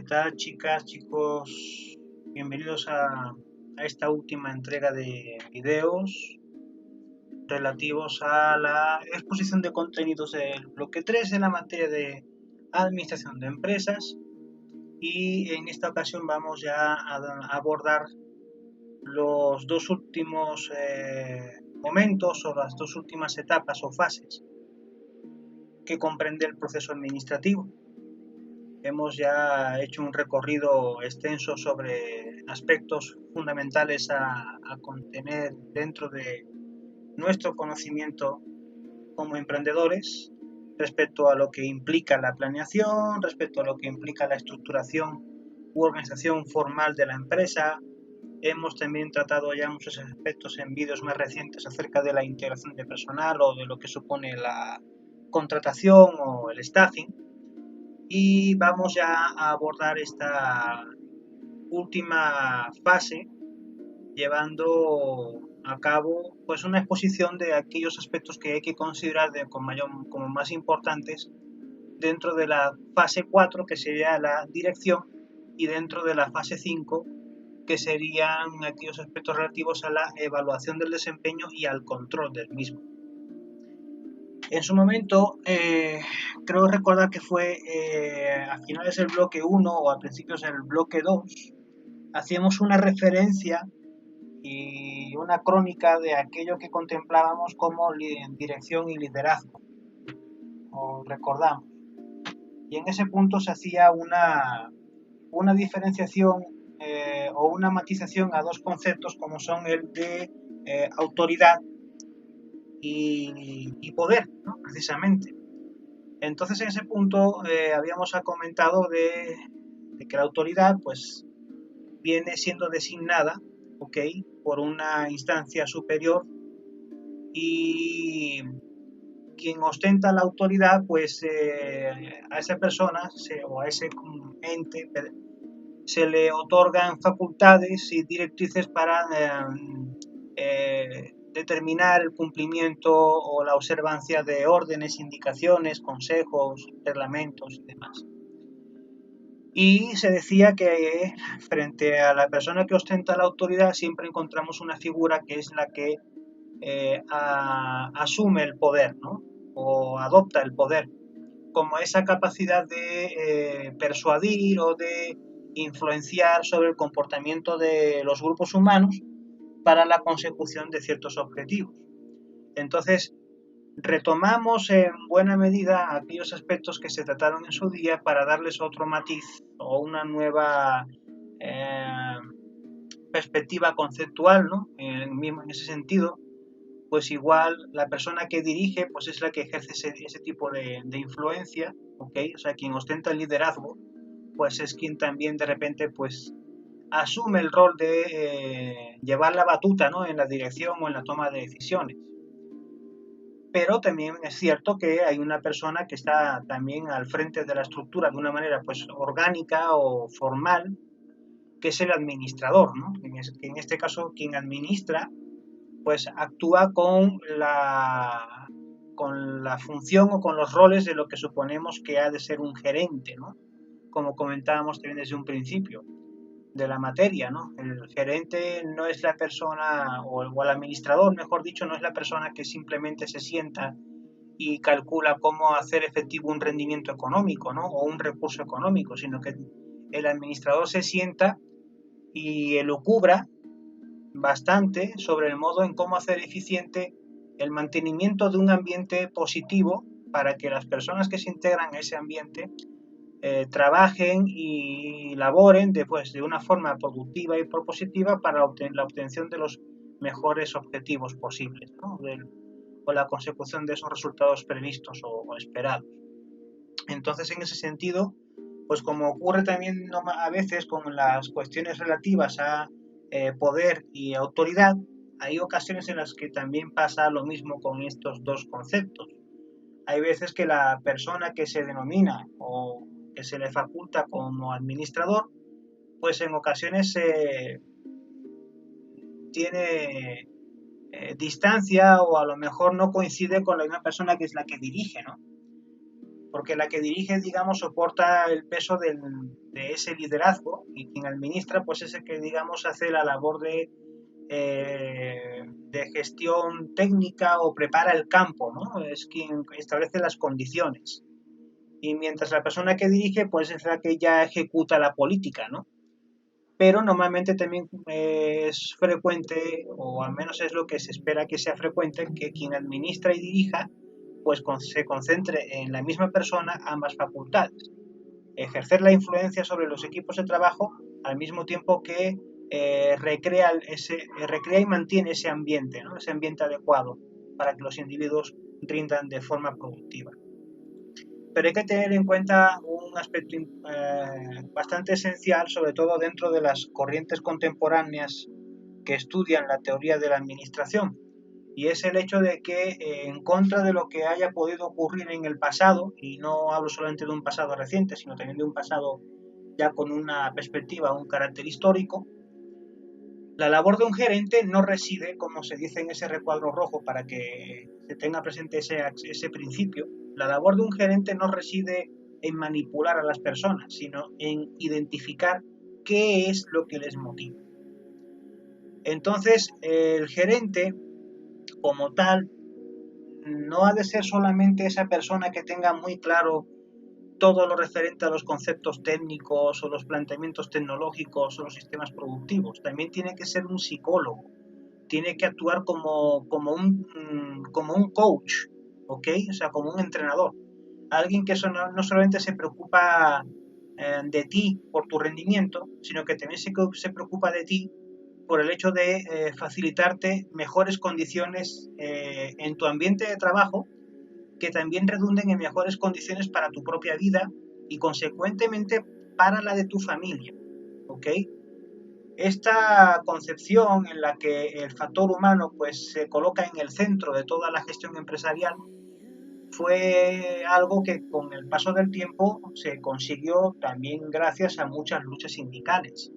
¿qué tal, chicas, chicos? Bienvenidos a esta última entrega de videos relativos a la exposición de contenidos del bloque 3 en la materia de administración de empresas. Y en esta ocasión vamos ya a abordar los dos últimos momentos o las dos últimas etapas o fases que comprende el proceso administrativo. Hemos ya hecho un recorrido extenso sobre aspectos fundamentales a contener dentro de nuestro conocimiento como emprendedores respecto a lo que implica la planeación, respecto a lo que implica la estructuración u organización formal de la empresa. Hemos también tratado ya muchos aspectos en vídeos más recientes acerca de la integración de personal o de lo que supone la contratación o el staffing. Y vamos ya a abordar esta última fase llevando a cabo pues una exposición de aquellos aspectos que hay que considerar como más importantes dentro de la fase 4, que sería la dirección, y dentro de la fase 5, que serían aquellos aspectos relativos a la evaluación del desempeño y al control del mismo. En su momento, creo recordar que fue a finales del bloque 1 o a principios del bloque 2, hacíamos una referencia y una crónica de aquello que contemplábamos como dirección y liderazgo, o recordamos. Y en ese punto se hacía una diferenciación o una matización a dos conceptos como son el de autoridad y poder, ¿no? Precisamente. Entonces en ese punto habíamos comentado de que la autoridad pues viene siendo designada, ¿ok?, por una instancia superior, y quien ostenta la autoridad pues a esa persona o a ese ente se le otorgan facultades y directrices para determinar el cumplimiento o la observancia de órdenes, indicaciones, consejos, reglamentos y demás. Y se decía que frente a la persona que ostenta la autoridad siempre encontramos una figura que es la que asume el poder, ¿no?, o adopta el poder, como esa capacidad de persuadir o de influenciar sobre el comportamiento de los grupos humanos para la consecución de ciertos objetivos. Entonces, retomamos en buena medida aquellos aspectos que se trataron en su día para darles otro matiz o una nueva perspectiva conceptual, ¿no?, en ese sentido. Pues igual la persona que dirige pues es la que ejerce ese tipo de influencia, ¿ok? O sea, quien ostenta el liderazgo pues es quien también de repente pues asume el rol de llevar la batuta, ¿no?, en la dirección o en la toma de decisiones. Pero también es cierto que hay una persona que está también al frente de la estructura de una manera pues orgánica o formal, que es el administrador, ¿no? En este caso quien administra pues actúa con la función o con los roles de lo que suponemos que ha de ser un gerente, ¿no?, como comentábamos también desde un principio de la materia, ¿no? El gerente no es la persona, o el administrador, mejor dicho, no es la persona que simplemente se sienta y calcula cómo hacer efectivo un rendimiento económico, ¿no?, o un recurso económico, sino que el administrador se sienta y elucubra bastante sobre el modo en cómo hacer eficiente el mantenimiento de un ambiente positivo para que las personas que se integran a ese ambiente trabajen y laboren de una forma productiva y propositiva para la obtención de los mejores objetivos posibles, ¿no?, o la consecución de esos resultados previstos o esperados. Entonces, en ese sentido, pues como ocurre también a veces con las cuestiones relativas a poder y autoridad, hay ocasiones en las que también pasa lo mismo con estos dos conceptos. Hay veces que la persona que se denomina o que se le faculta como administrador, pues en ocasiones tiene distancia o a lo mejor no coincide con la misma persona que es la que dirige, ¿no? porque la que dirige, digamos, soporta el peso de ese liderazgo, y quien administra, pues es el que, digamos, hace la labor de gestión técnica o prepara el campo, ¿no? Es quien establece las condiciones. Y mientras la persona que dirige, pues es la que ya ejecuta la política, ¿no? Pero normalmente también es frecuente, o al menos es lo que se espera que sea frecuente, que quien administra y dirija, pues se concentre en la misma persona ambas facultades. Ejercer la influencia sobre los equipos de trabajo al mismo tiempo que recrea y mantiene ese ambiente, ¿no? Ese ambiente adecuado para que los individuos rindan de forma productiva. Pero hay que tener en cuenta un aspecto bastante esencial, sobre todo dentro de las corrientes contemporáneas que estudian la teoría de la administración, y es el hecho de que en contra de lo que haya podido ocurrir en el pasado, y no hablo solamente de un pasado reciente, sino también de un pasado ya con una perspectiva, un carácter histórico, la labor de un gerente no reside, como se dice en ese recuadro rojo para que se tenga presente ese principio, la labor de un gerente no reside en manipular a las personas, sino en identificar qué es lo que les motiva. Entonces, el gerente, como tal, no ha de ser solamente esa persona que tenga muy claro todo lo referente a los conceptos técnicos o los planteamientos tecnológicos o los sistemas productivos. También tiene que ser un psicólogo, tiene que actuar como un coach, ¿ok? O sea, como un entrenador. Alguien que no solamente se preocupa de ti por tu rendimiento, sino que también se preocupa de ti por el hecho de facilitarte mejores condiciones en tu ambiente de trabajo, que también redunden en mejores condiciones para tu propia vida y consecuentemente para la de tu familia, ¿ok? Esta concepción en la que el factor humano pues se coloca en el centro de toda la gestión empresarial fue algo que con el paso del tiempo se consiguió también gracias a muchas luchas sindicales.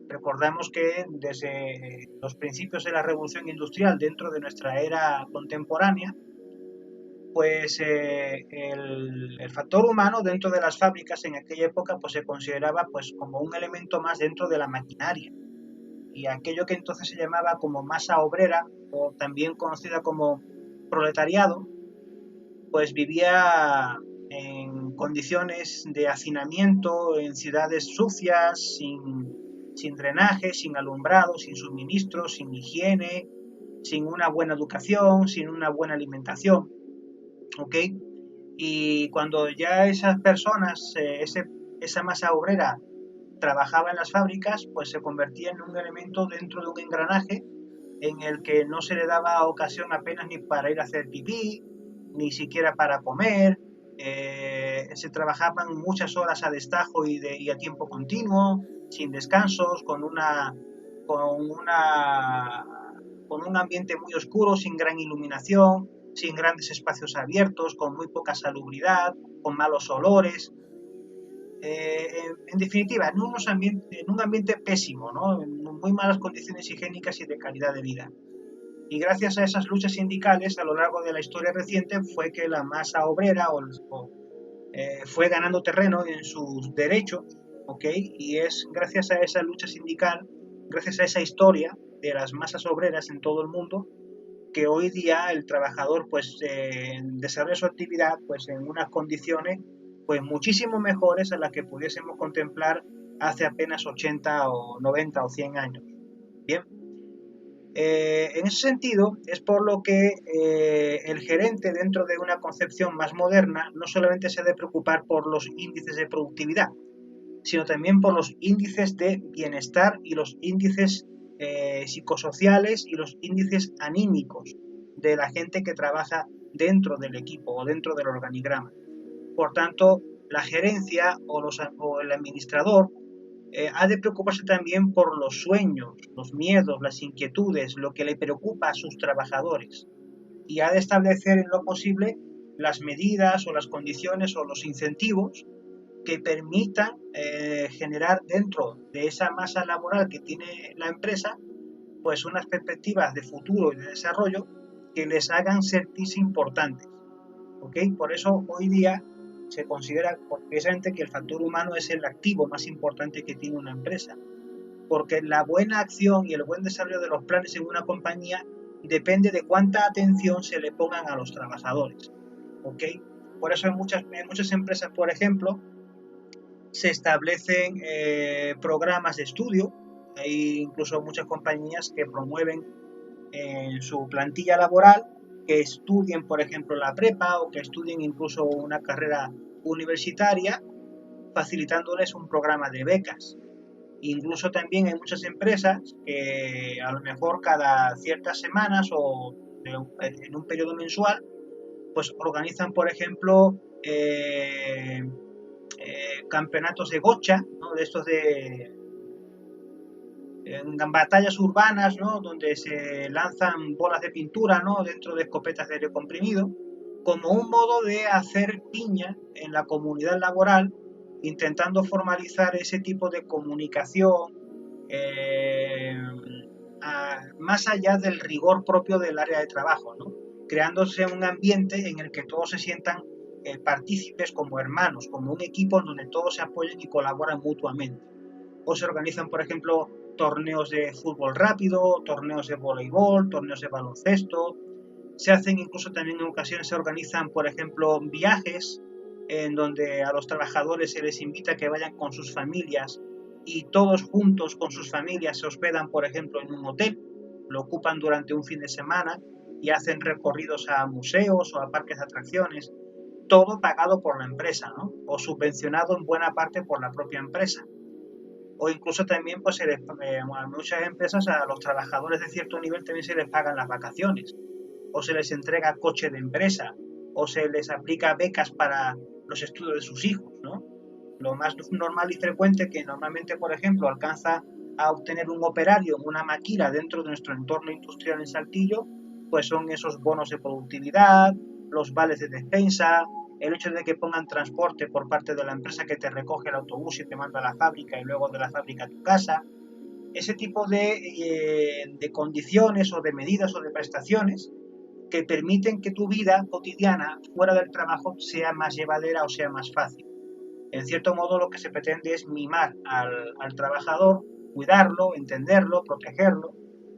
Recordamos que desde los principios de la revolución industrial dentro de nuestra era contemporánea, pues el factor humano dentro de las fábricas en aquella época pues se consideraba pues como un elemento más dentro de la maquinaria, y aquello que entonces se llamaba como masa obrera o también conocida como proletariado pues vivía en condiciones de hacinamiento, en ciudades sucias, sin drenaje, sin alumbrado, sin suministros, sin higiene, sin una buena educación, sin una buena alimentación, ¿ok? Y cuando ya esas personas, esa masa obrera trabajaba en las fábricas, pues se convertía en un elemento dentro de un engranaje en el que no se le daba ocasión apenas ni para ir a hacer pipí, ni siquiera para comer. Se trabajaban muchas horas a destajo y a tiempo continuo, sin descansos, con una, con un ambiente muy oscuro, sin gran iluminación, sin grandes espacios abiertos, con muy poca salubridad, con malos olores. En definitiva, en un ambiente pésimo, ¿no? En muy malas condiciones higiénicas y de calidad de vida. Y gracias a esas luchas sindicales a lo largo de la historia reciente fue que la masa obrera fue ganando terreno en sus derechos, ¿ok? Y es gracias a esa lucha sindical, gracias a esa historia de las masas obreras en todo el mundo, que hoy día el trabajador pues desarrolla su actividad pues en unas condiciones pues muchísimo mejores a las que pudiésemos contemplar hace apenas 80 o 90 o 100 años. Bien, en ese sentido es por lo que el gerente dentro de una concepción más moderna no solamente se ha de preocupar por los índices de productividad, sino también por los índices de bienestar y los índices psicosociales y los índices anímicos de la gente que trabaja dentro del equipo o dentro del organigrama. Por tanto, la gerencia o el administrador ha de preocuparse también por los sueños, los miedos, las inquietudes, lo que le preocupa a sus trabajadores, y ha de establecer en lo posible las medidas o las condiciones o los incentivos que permitan generar dentro de esa masa laboral que tiene la empresa pues unas perspectivas de futuro y de desarrollo que les hagan sentirse importantes, ¿ok? Por eso hoy día se considera precisamente que el factor humano es el activo más importante que tiene una empresa, porque la buena acción y el buen desarrollo de los planes en una compañía depende de cuánta atención se le pongan a los trabajadores, ¿ok? Por eso en muchas empresas, por ejemplo, se establecen programas de estudio. Hay incluso muchas compañías que promueven en su plantilla laboral que estudien, por ejemplo, la prepa o que estudien incluso una carrera universitaria, facilitándoles un programa de becas. Incluso también hay muchas empresas que a lo mejor cada ciertas semanas o en un periodo mensual, pues organizan, por ejemplo, campeonatos de gocha, ¿no? De estos en batallas urbanas, ¿no? Donde se lanzan bolas de pintura, ¿no? Dentro de escopetas de aire comprimido, como un modo de hacer piña en la comunidad laboral, intentando formalizar ese tipo de comunicación más allá del rigor propio del área de trabajo, ¿no? Creándose un ambiente en el que todos se sientan partícipes como hermanos, como un equipo en donde todos se apoyen y colaboran mutuamente. O se organizan, por ejemplo, torneos de fútbol rápido, torneos de voleibol, torneos de baloncesto. Se hacen incluso también en ocasiones, se organizan, por ejemplo, viajes en donde a los trabajadores se les invita a que vayan con sus familias y todos juntos con sus familias se hospedan, por ejemplo, en un hotel, lo ocupan durante un fin de semana y hacen recorridos a museos o a parques de atracciones, todo pagado por la empresa, ¿no? O subvencionado en buena parte por la propia empresa. O incluso también, pues, a muchas empresas, a los trabajadores de cierto nivel también se les pagan las vacaciones, o se les entrega coche de empresa, o se les aplica becas para los estudios de sus hijos, ¿no? Lo más normal y frecuente que normalmente, por ejemplo, alcanza a obtener un operario en una maquila dentro de nuestro entorno industrial en Saltillo, pues son esos bonos de productividad, los vales de despensa, el hecho de que pongan transporte por parte de la empresa que te recoge el autobús y te manda a la fábrica y luego de la fábrica a tu casa. Ese tipo de condiciones o de medidas o de prestaciones que permiten que tu vida cotidiana fuera del trabajo sea más llevadera o sea más fácil. En cierto modo lo que se pretende es mimar al trabajador, cuidarlo, entenderlo, protegerlo,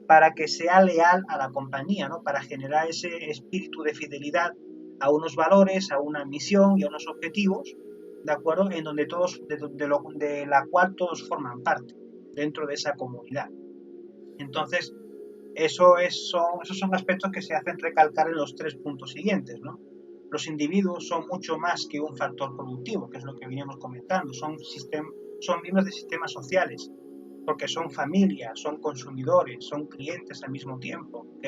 para que sea leal a la compañía, ¿no? Para generar ese espíritu de fidelidad a unos valores, a una misión y a unos objetivos, ¿de acuerdo? En donde todos, de la cual todos forman parte dentro de esa comunidad. Entonces, esos son aspectos que se hacen recalcar en los 3 puntos siguientes, ¿no? Los individuos son mucho más que un factor productivo, que es lo que veníamos comentando, son miembros de sistemas sociales, porque son familias, son consumidores, son clientes al mismo tiempo, ¿ok?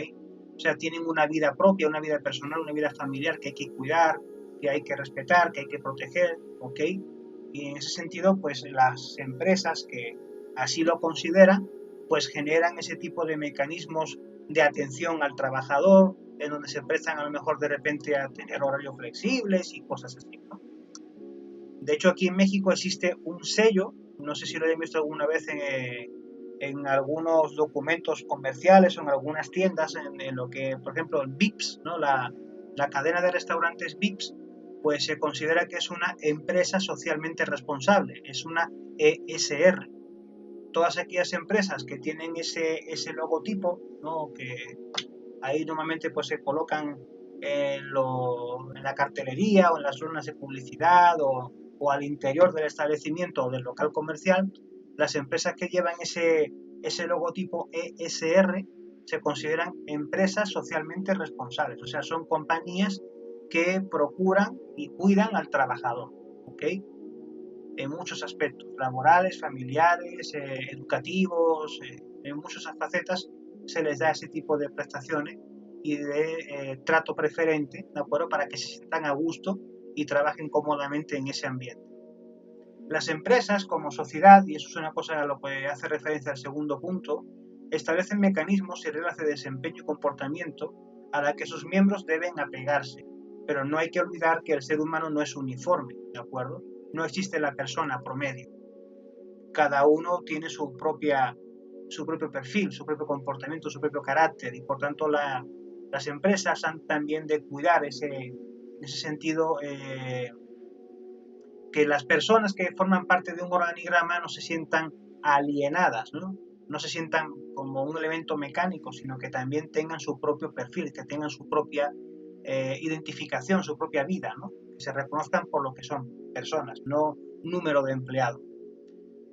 O sea, tienen una vida propia, una vida personal, una vida familiar que hay que cuidar, que hay que respetar, que hay que proteger, ¿ok? Y en ese sentido, pues las empresas que así lo consideran, pues generan ese tipo de mecanismos de atención al trabajador, en donde se prestan a lo mejor de repente a tener horarios flexibles y cosas así, ¿no? De hecho, aquí en México existe un sello, no sé si lo hayan visto alguna vez en algunos documentos comerciales o en algunas tiendas, en lo que, por ejemplo, el Vips, ¿no? La cadena de restaurantes Vips, pues se considera que es una empresa socialmente responsable, es una ESR. Todas aquellas empresas que tienen ese logotipo, ¿no? Que ahí normalmente pues se colocan en la cartelería o en las zonas de publicidad o al interior del establecimiento o del local comercial, las empresas que llevan ese logotipo ESR se consideran empresas socialmente responsables, o sea, son compañías que procuran y cuidan al trabajador, ¿ok? En muchos aspectos, laborales, familiares, educativos, en muchas facetas se les da ese tipo de prestaciones y de trato preferente, ¿de acuerdo? Para que se sientan a gusto y trabajen cómodamente en ese ambiente. Las empresas como sociedad, y eso es una cosa a lo que hace referencia al segundo punto, establecen mecanismos y reglas de desempeño y comportamiento a la que sus miembros deben apegarse, pero no hay que olvidar que el ser humano no es uniforme, ¿de acuerdo? No existe la persona promedio. Cada uno tiene su propio perfil, su propio comportamiento, su propio carácter y por tanto las empresas han también de cuidar en ese sentido que las personas que forman parte de un organigrama no se sientan alienadas, ¿no? No se sientan como un elemento mecánico, sino que también tengan su propio perfil, que tengan su propia identificación, su propia vida, ¿no? Que se reconozcan por lo que son, personas, no número de empleados.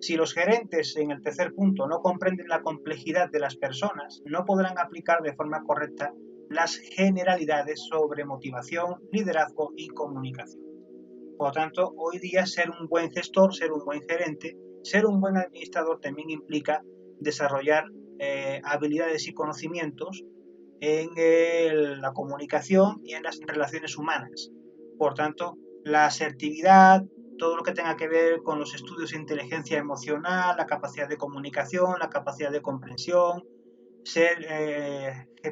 Si los gerentes, en el tercer punto, no comprenden la complejidad de las personas, no podrán aplicar de forma correcta las generalidades sobre motivación, liderazgo y comunicación. Por lo tanto, hoy día ser un buen gestor, ser un buen gerente, ser un buen administrador también implica desarrollar habilidades y conocimientos en la comunicación y en las relaciones humanas. Por tanto, la asertividad, todo lo que tenga que ver con los estudios de inteligencia emocional, la capacidad de comunicación, la capacidad de comprensión, ser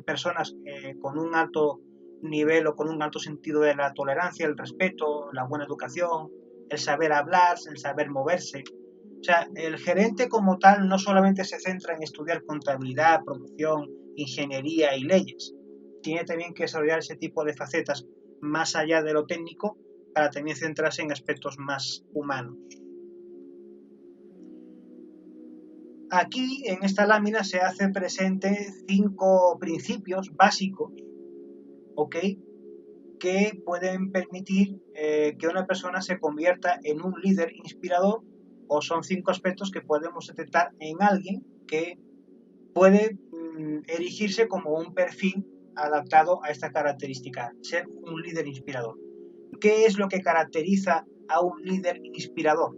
personas con un alto nivel o con un alto sentido de la tolerancia, el respeto, la buena educación, el saber hablar, el saber moverse. O sea, el gerente como tal no solamente se centra en estudiar contabilidad, producción, ingeniería y leyes. Tiene también que desarrollar ese tipo de facetas más allá de lo técnico para también centrarse en aspectos más humanos. Aquí, en esta lámina, se hace presente 5 principios básicos, ¿ok?, que pueden permitir que una persona se convierta en un líder inspirador, o son 5 aspectos que podemos detectar en alguien que puede erigirse como un perfil adaptado a esta característica, ser un líder inspirador. ¿Qué es lo que caracteriza a un líder inspirador?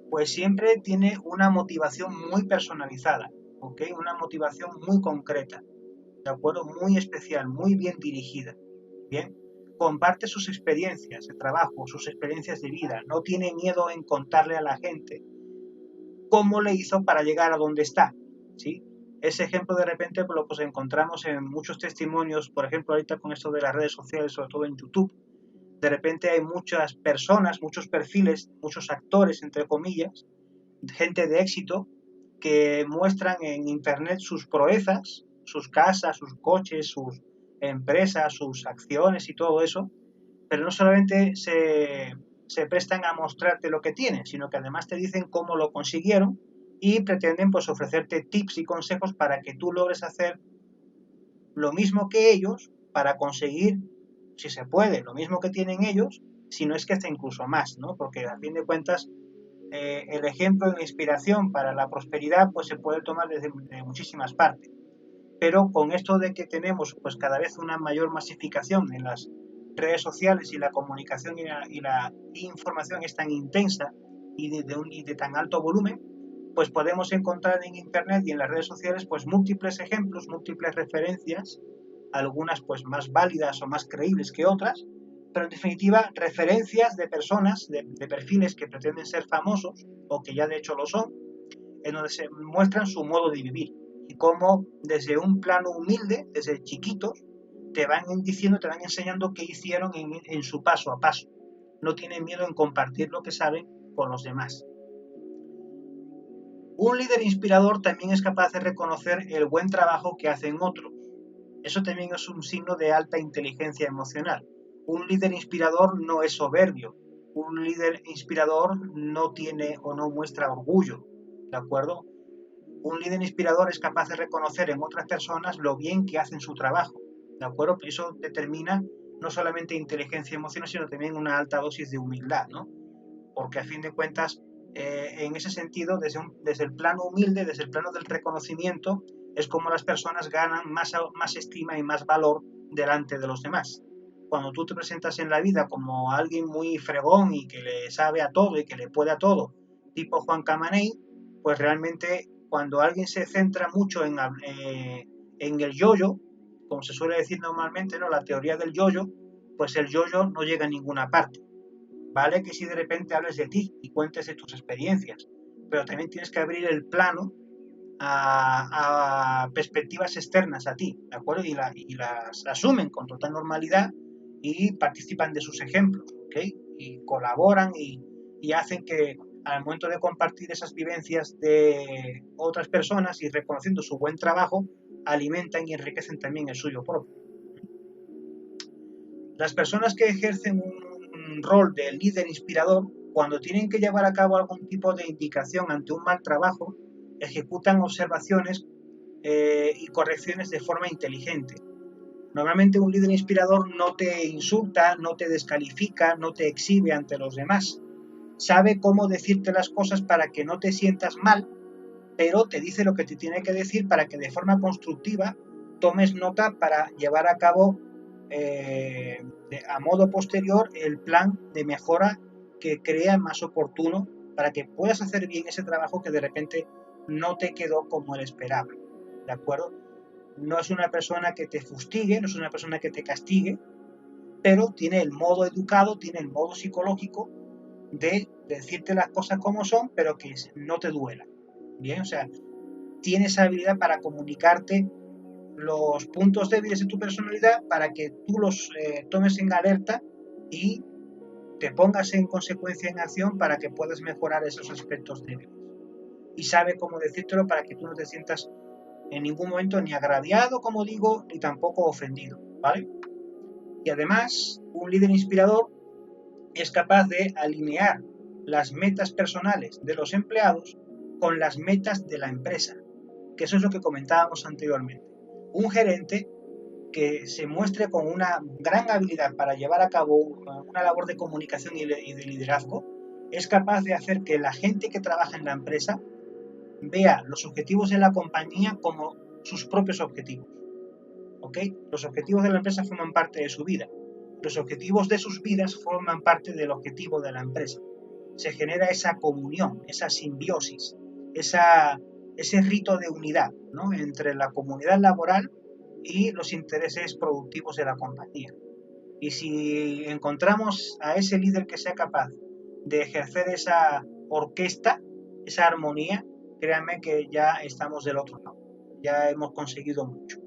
Pues siempre tiene una motivación muy personalizada, ¿ok? Una motivación muy concreta, ¿de acuerdo? Muy especial, muy bien dirigida, ¿bien? Comparte sus experiencias de trabajo, sus experiencias de vida, no tiene miedo en contarle a la gente cómo le hizo para llegar a donde está, ¿sí? Ese ejemplo de repente lo pues encontramos en muchos testimonios, por ejemplo ahorita con esto de las redes sociales, sobre todo en YouTube. De repente hay muchas personas, muchos perfiles, muchos actores, entre comillas, gente de éxito, que muestran en internet sus proezas, sus casas, sus coches, sus empresas, sus acciones y todo eso, pero no solamente se prestan a mostrarte lo que tienen, sino que además te dicen cómo lo consiguieron y pretenden pues ofrecerte tips y consejos para que tú logres hacer lo mismo que ellos para conseguir, si se puede, lo mismo que tienen ellos, si no es que hasta incluso más, ¿no? Porque a fin de cuentas el ejemplo y la inspiración para la prosperidad pues se puede tomar desde de muchísimas partes. Pero con esto de que tenemos pues cada vez una mayor masificación en las redes sociales y la comunicación y la información es tan intensa y de tan alto volumen, pues podemos encontrar en internet y en las redes sociales pues múltiples ejemplos, múltiples referencias, algunas pues más válidas o más creíbles que otras, pero en definitiva referencias de personas, de perfiles que pretenden ser famosos o que ya de hecho lo son, en donde se muestran su modo de vivir y cómo desde un plano humilde, desde chiquitos, te van diciendo, te van enseñando qué hicieron en su paso a paso. No tienen miedo en compartir lo que saben con los demás. Un líder inspirador también es capaz de reconocer el buen trabajo que hacen otros. Eso también es un signo de alta inteligencia emocional. Un líder inspirador no es soberbio. Un líder inspirador no tiene o no muestra orgullo, ¿de acuerdo? Un líder inspirador es capaz de reconocer en otras personas lo bien que hacen su trabajo, ¿de acuerdo? Eso determina no solamente inteligencia emocional, sino también una alta dosis de humildad, ¿no? Porque a fin de cuentas, en ese sentido, desde el plano humilde, desde el plano del reconocimiento, es como las personas ganan más estima y más valor delante de los demás. Cuando tú te presentas en la vida como alguien muy fregón y que le sabe a todo y que le puede a todo, tipo Juan Camaney, pues realmente cuando alguien se centra mucho en el yo-yo, como se suele decir normalmente, ¿no? La teoría del yo-yo, pues el yo-yo no llega a ninguna parte. Vale que si de repente hables de ti y cuentes de tus experiencias, pero también tienes que abrir el plano a perspectivas externas a ti, ¿de acuerdo? Y las asumen con total normalidad y participan de sus ejemplos, ¿ok? Y colaboran y hacen que al momento de compartir esas vivencias de otras personas y reconociendo su buen trabajo, alimentan y enriquecen también el suyo propio. Las personas que ejercen un rol de líder inspirador, cuando tienen que llevar a cabo algún tipo de indicación ante un mal trabajo, ejecutan observaciones y correcciones de forma inteligente. Normalmente un líder inspirador no te insulta, no te descalifica, no te exhibe ante los demás. Sabe cómo decirte las cosas para que no te sientas mal, pero te dice lo que te tiene que decir para que de forma constructiva tomes nota para llevar a cabo a modo posterior el plan de mejora que crea más oportuno para que puedas hacer bien ese trabajo que de repente no te quedó como el esperable. ¿De acuerdo? No es una persona que te fustigue, no es una persona que te castigue, pero tiene el modo educado, tiene el modo psicológico de decirte las cosas como son, pero que no te duela. Bien, o sea, tiene esa habilidad para comunicarte los puntos débiles de tu personalidad para que tú los tomes en alerta y te pongas en consecuencia en acción para que puedas mejorar esos aspectos débiles. Y sabe cómo decírtelo para que tú no te sientas en ningún momento ni agraviado, como digo, ni tampoco ofendido, ¿vale? Y además, un líder inspirador es capaz de alinear las metas personales de los empleados con las metas de la empresa, que eso es lo que comentábamos anteriormente. Un gerente que se muestre con una gran habilidad para llevar a cabo una labor de comunicación y de liderazgo, es capaz de hacer que la gente que trabaja en la empresa vea los objetivos de la compañía como sus propios objetivos. ¿Ok? Los objetivos de la empresa forman parte de su vida. Los objetivos de sus vidas forman parte del objetivo de la empresa. Se genera esa comunión, esa simbiosis, ese rito de unidad, ¿no? Entre la comunidad laboral y los intereses productivos de la compañía. Y si encontramos a ese líder que sea capaz de ejercer esa orquesta, esa armonía, créanme que ya estamos del otro lado. Ya hemos conseguido mucho.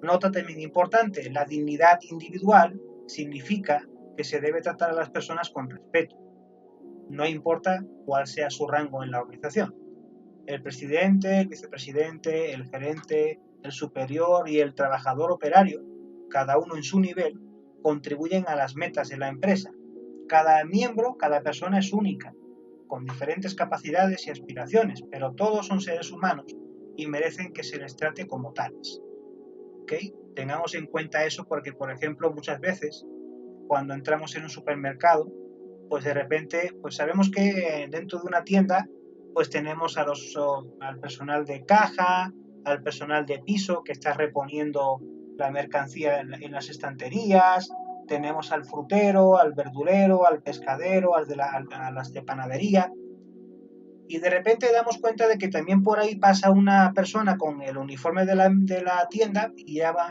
Nota también importante, la dignidad individual significa que se debe tratar a las personas con respeto, no importa cuál sea su rango en la organización. El presidente, el vicepresidente, el gerente, el superior y el trabajador operario, cada uno en su nivel, contribuyen a las metas de la empresa. Cada miembro, cada persona es única, con diferentes capacidades y aspiraciones, pero todos son seres humanos y merecen que se les trate como tales. ¿Okay? Tengamos en cuenta eso porque, por ejemplo, muchas veces cuando entramos en un supermercado, pues de repente, pues sabemos que dentro de una tienda, pues tenemos al personal de caja, al personal de piso que está reponiendo la mercancía en las estanterías, tenemos al frutero, al verdurero, al pescadero, a las de panadería, y de repente damos cuenta de que también por ahí pasa una persona con el uniforme de la tienda y lleva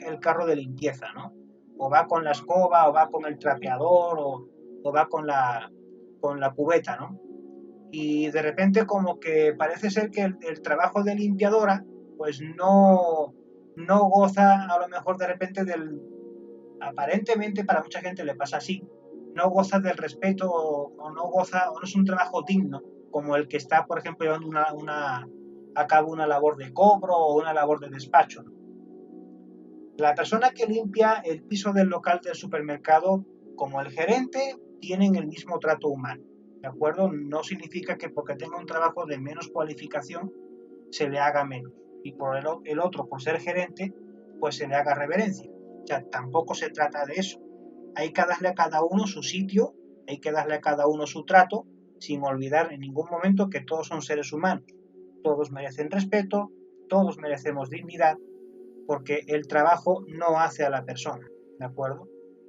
el carro de limpieza, ¿no? O va con la escoba, o va con el trapeador, o va con la cubeta, ¿no? Y de repente como que parece ser que el trabajo de limpiadora pues no goza a lo mejor de repente aparentemente para mucha gente le pasa así, no goza del respeto o no goza o no es un trabajo digno como el que está, por ejemplo, llevando a cabo una labor de cobro o una labor de despacho. La persona que limpia el piso del local del supermercado, como el gerente, tienen el mismo trato humano. ¿De acuerdo? No significa que porque tenga un trabajo de menos cualificación se le haga menos. Y por el otro, por ser gerente, pues se le haga reverencia. O sea, tampoco se trata de eso. Hay que darle a cada uno su sitio, hay que darle a cada uno su trato, sin olvidar en ningún momento que todos son seres humanos. Todos merecen respeto, todos merecemos dignidad, porque el trabajo no hace a la persona, ¿de acuerdo?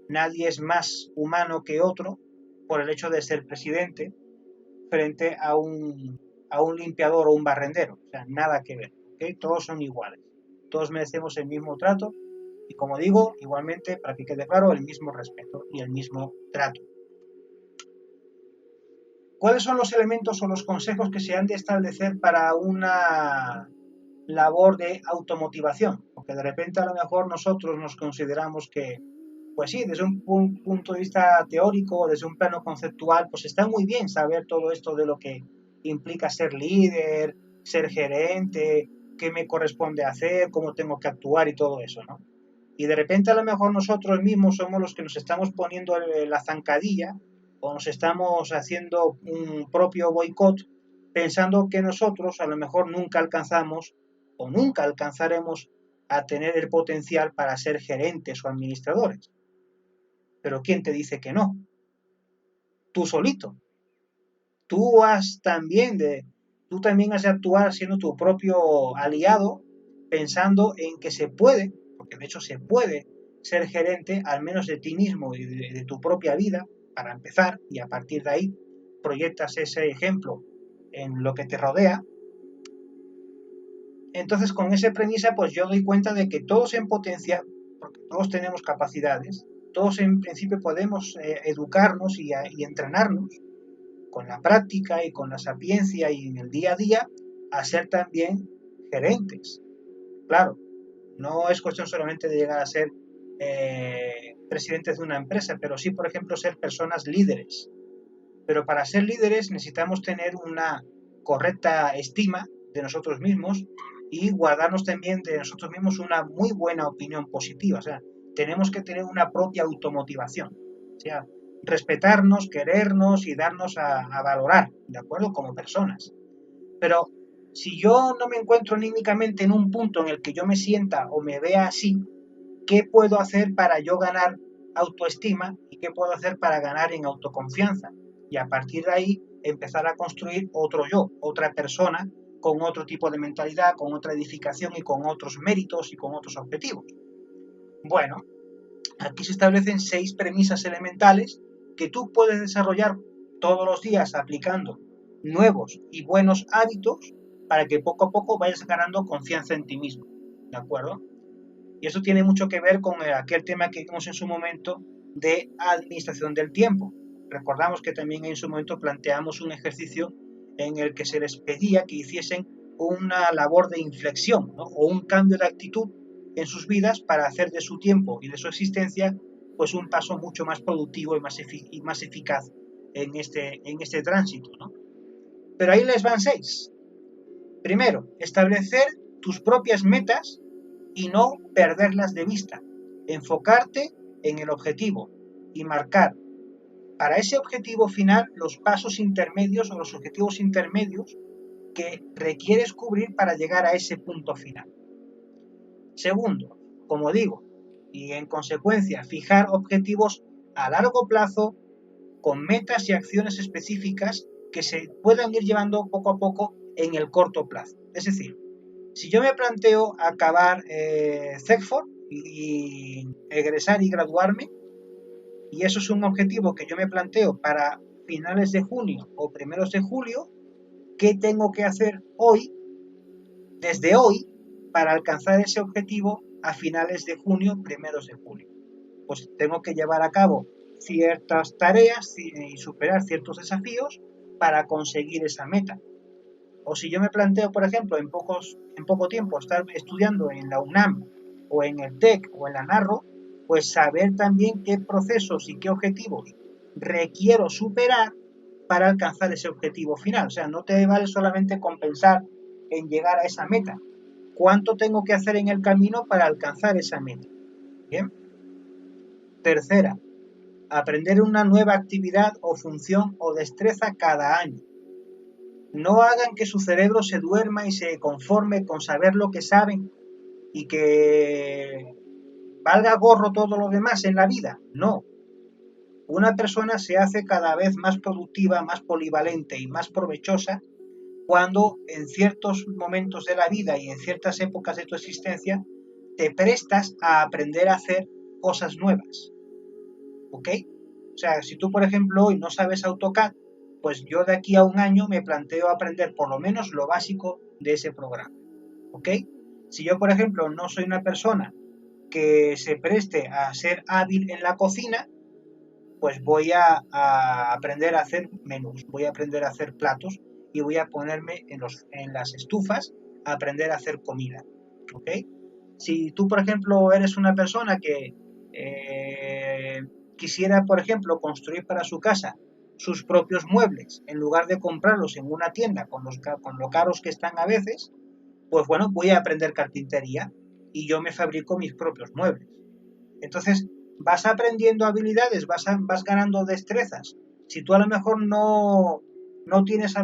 Nadie es más humano que otro por el hecho de ser presidente frente a un limpiador o un barrendero. O sea, nada que ver, ¿ok? Todos son iguales. Todos merecemos el mismo trato y, como digo, igualmente, para que quede claro, el mismo respeto y el mismo trato. ¿Cuáles son los elementos o los consejos que se han de establecer para una labor de automotivación? Porque de repente a lo mejor nosotros nos consideramos que, pues sí, desde un punto de vista teórico, desde un plano conceptual, pues está muy bien saber todo esto de lo que implica ser líder, ser gerente, qué me corresponde hacer, cómo tengo que actuar y todo eso, ¿no? Y de repente a lo mejor nosotros mismos somos los que nos estamos poniendo la zancadilla o nos estamos haciendo un propio boicot pensando que nosotros a lo mejor nunca alcanzamos o nunca alcanzaremos a tener el potencial para ser gerentes o administradores. Pero ¿quién te dice que no? Tú solito. Tú también has de actuar siendo tu propio aliado, pensando en que se puede, porque de hecho se puede ser gerente al menos de ti mismo y de tu propia vida, para empezar, y a partir de ahí proyectas ese ejemplo en lo que te rodea. Entonces, con esa premisa, pues yo doy cuenta de que todos en potencia, porque todos tenemos capacidades, todos en principio podemos educarnos y entrenarnos con la práctica y con la sapiencia y en el día a día a ser también gerentes. Claro, no es cuestión solamente de llegar a ser presidentes de una empresa, pero sí, por ejemplo, ser personas líderes. Pero para ser líderes necesitamos tener una correcta estima de nosotros mismos y guardarnos también de nosotros mismos una muy buena opinión positiva. O sea, tenemos que tener una propia automotivación. O sea, respetarnos, querernos y darnos a valorar, ¿de acuerdo? Como personas. Pero si yo no me encuentro anímicamente en un punto en el que yo me sienta o me vea así, ¿qué puedo hacer para yo ganar autoestima y qué puedo hacer para ganar en autoconfianza? Y a partir de ahí empezar a construir otro yo, otra persona con otro tipo de mentalidad, con otra edificación y con otros méritos y con otros objetivos. Bueno, aquí se establecen 6 premisas elementales que tú puedes desarrollar todos los días aplicando nuevos y buenos hábitos para que poco a poco vayas ganando confianza en ti mismo. ¿De acuerdo? Y eso tiene mucho que ver con aquel tema que vimos en su momento de administración del tiempo. Recordamos que también en su momento planteamos un ejercicio en el que se les pedía que hiciesen una labor de inflexión, ¿no? O un cambio de actitud en sus vidas para hacer de su tiempo y de su existencia pues un paso mucho más productivo y más eficaz en este tránsito, ¿no? Pero ahí les van 6. Primero, establecer tus propias metas y no perderlas de vista. Enfocarte en el objetivo y marcar para ese objetivo final los pasos intermedios o los objetivos intermedios que requieres cubrir para llegar a ese punto final. Segundo, como digo, y en consecuencia, fijar objetivos a largo plazo con metas y acciones específicas que se puedan ir llevando poco a poco en el corto plazo. Es decir, si yo me planteo acabar CECFOR y egresar y graduarme, y eso es un objetivo que yo me planteo para finales de junio o primeros de julio, ¿qué tengo que hacer hoy, desde hoy, para alcanzar ese objetivo a finales de junio, primeros de julio? Pues tengo que llevar a cabo ciertas tareas y superar ciertos desafíos para conseguir esa meta. O si yo me planteo, por ejemplo, en poco tiempo estar estudiando en la UNAM o en el TEC o en la NARRO, pues saber también qué procesos y qué objetivos requiero superar para alcanzar ese objetivo final. O sea, no te vale solamente con pensar en llegar a esa meta. ¿Cuánto tengo que hacer en el camino para alcanzar esa meta? Bien. Tercera, aprender una nueva actividad o función o destreza cada año. No hagan que su cerebro se duerma y se conforme con saber lo que saben y que valga gorro todo lo demás en la vida. No. Una persona se hace cada vez más productiva, más polivalente y más provechosa cuando en ciertos momentos de la vida y en ciertas épocas de tu existencia te prestas a aprender a hacer cosas nuevas. ¿Ok? O sea, si tú, por ejemplo, hoy no sabes AutoCAD, pues yo de aquí a un año me planteo aprender por lo menos lo básico de ese programa. ¿Ok? Si yo, por ejemplo, no soy una persona que se preste a ser hábil en la cocina, pues voy a aprender a hacer menús, voy a aprender a hacer platos y voy a ponerme en las estufas a aprender a hacer comida. ¿Ok? Si tú, por ejemplo, eres una persona que quisiera, por ejemplo, construir para su casa sus propios muebles, en lugar de comprarlos en una tienda con lo caros que están a veces, pues bueno, voy a aprender carpintería y yo me fabrico mis propios muebles. Entonces, vas aprendiendo habilidades, vas ganando destrezas Si tú a lo mejor no tienes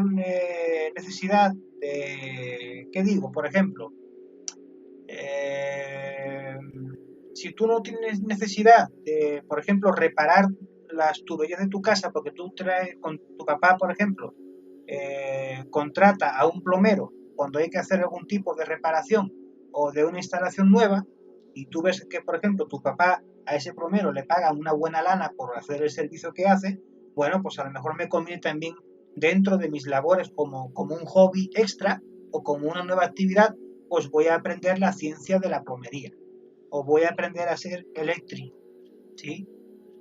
necesidad de, ¿qué digo? Por ejemplo, eh, si tú no tienes necesidad de, por ejemplo, reparar las tuberías de tu casa porque tú traes con tu papá, por ejemplo, contrata a un plomero cuando hay que hacer algún tipo de reparación o de una instalación nueva y tú ves que, por ejemplo, tu papá a ese plomero le paga una buena lana por hacer el servicio que hace, bueno, pues a lo mejor me conviene también dentro de mis labores como un hobby extra o como una nueva actividad, pues voy a aprender la ciencia de la plomería o voy a aprender a ser eléctrico, ¿sí?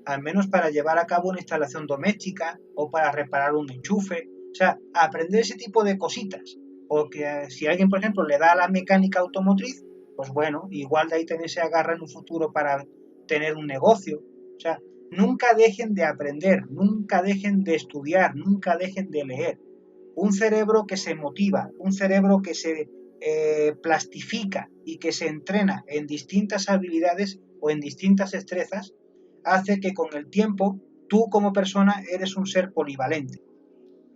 Al menos para llevar a cabo una instalación doméstica o para reparar un enchufe. O sea, aprender ese tipo de cositas. O que si alguien, por ejemplo, le da a la mecánica automotriz, pues bueno, igual de ahí también se agarra en un futuro para tener un negocio. O sea, nunca dejen de aprender, nunca dejen de estudiar, nunca dejen de leer. Un cerebro que se motiva, un cerebro que se plastifica y que se entrena en distintas habilidades o en distintas destrezas, hace que con el tiempo tú como persona eres un ser polivalente.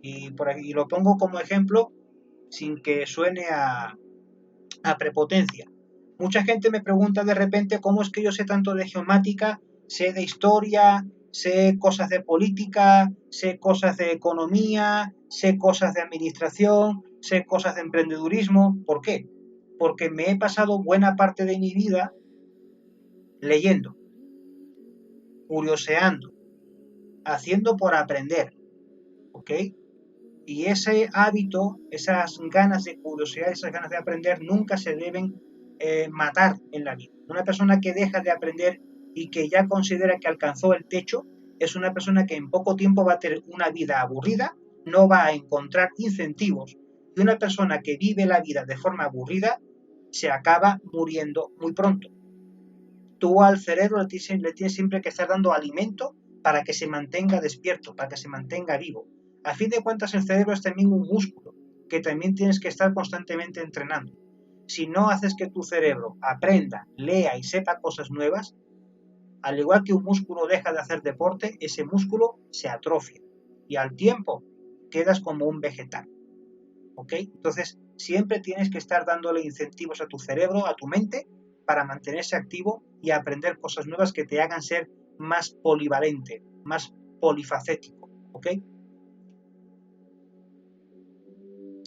Y por aquí lo pongo como ejemplo sin que suene a prepotencia. Mucha gente me pregunta de repente cómo es que yo sé tanto de geomática, sé de historia, sé cosas de política, sé cosas de economía, sé cosas de administración, sé cosas de emprendedurismo. ¿Por qué? Porque me he pasado buena parte de mi vida leyendo, curioseando, haciendo por aprender, ¿ok? Y ese hábito, esas ganas de curiosidad, esas ganas de aprender nunca se deben matar en la vida. Una persona que deja de aprender y que ya considera que alcanzó el techo es una persona que en poco tiempo va a tener una vida aburrida, no va a encontrar incentivos. Y una persona que vive la vida de forma aburrida se acaba muriendo muy pronto. Tú al cerebro le tienes siempre que estar dando alimento para que se mantenga despierto, para que se mantenga vivo. A fin de cuentas, el cerebro es también un músculo que también tienes que estar constantemente entrenando. Si no haces que tu cerebro aprenda, lea y sepa cosas nuevas, al igual que un músculo deja de hacer deporte, ese músculo se atrofia y al tiempo quedas como un vegetal. ¿Ok? Entonces, siempre tienes que estar dándole incentivos a tu cerebro, a tu mente, para mantenerse activo y aprender cosas nuevas que te hagan ser más polivalente, más polifacético. ¿Ok?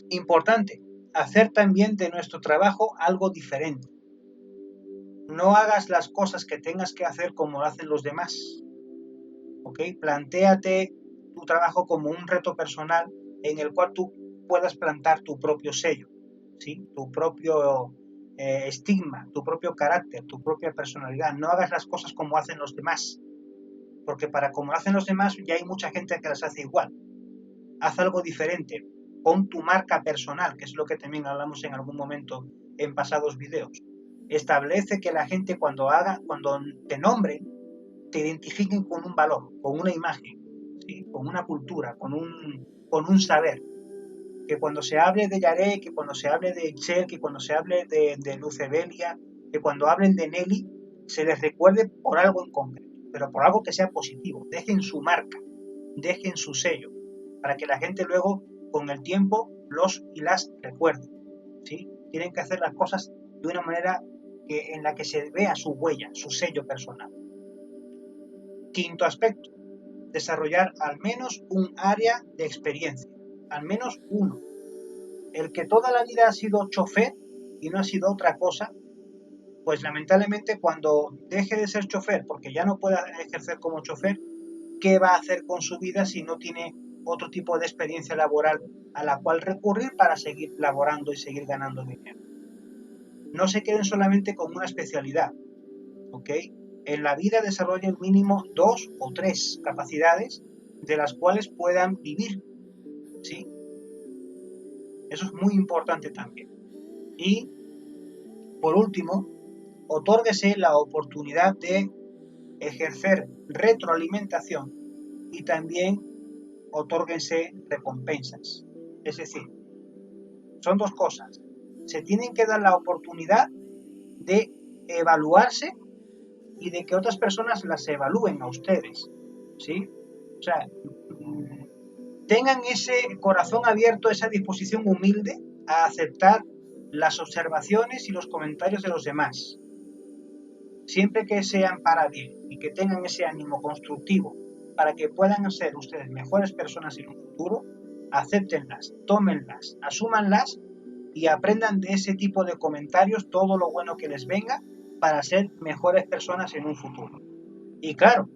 Importante, hacer también de nuestro trabajo algo diferente. No hagas las cosas que tengas que hacer como lo hacen los demás. ¿Ok? Plantéate tu trabajo como un reto personal en el cual tú puedas plantar tu propio sello, ¿sí? Tu propio estigma, tu propio carácter, tu propia personalidad. No hagas las cosas como hacen los demás, porque para como hacen los demás ya hay mucha gente que las hace igual. Haz algo diferente, pon tu marca personal, que es lo que también hablamos en algún momento en pasados videos. Establece que la gente cuando te nombren, te identifiquen con un valor, con una imagen, ¿sí? Con una cultura, con un saber. Que cuando se hable de Yaré, que cuando se hable de Cher, que cuando se hable de Lucebelia, que cuando hablen de Nelly, se les recuerde por algo en concreto, pero por algo que sea positivo. Dejen su marca, dejen su sello, para que la gente luego, con el tiempo, los y las recuerde. ¿Sí? Tienen que hacer las cosas de una manera en la que se vea su huella, su sello personal. Quinto aspecto, desarrollar al menos un área de experiencia, al menos uno. El que toda la vida ha sido chofer y no ha sido otra cosa, pues lamentablemente cuando deje de ser chofer, porque ya no pueda ejercer como chofer, ¿qué va a hacer con su vida si no tiene otro tipo de experiencia laboral a la cual recurrir para seguir laborando y seguir ganando dinero? No se queden solamente con una especialidad, ¿ok? En la vida desarrollen mínimo 2 o 3 capacidades de las cuales puedan vivir, ¿sí? Eso es muy importante también. Y, por último, otórguese la oportunidad de ejercer retroalimentación y también otórguense recompensas. Es decir, son 2 cosas. Se tienen que dar la oportunidad de evaluarse y de que otras personas las evalúen a ustedes, ¿sí? O sea, tengan ese corazón abierto, esa disposición humilde a aceptar las observaciones y los comentarios de los demás, siempre que sean para bien y que tengan ese ánimo constructivo para que puedan ser ustedes mejores personas en un futuro. Acéptenlas, tómenlas, asúmanlas y aprendan de ese tipo de comentarios todo lo bueno que les venga para ser mejores personas en un futuro. Y claro,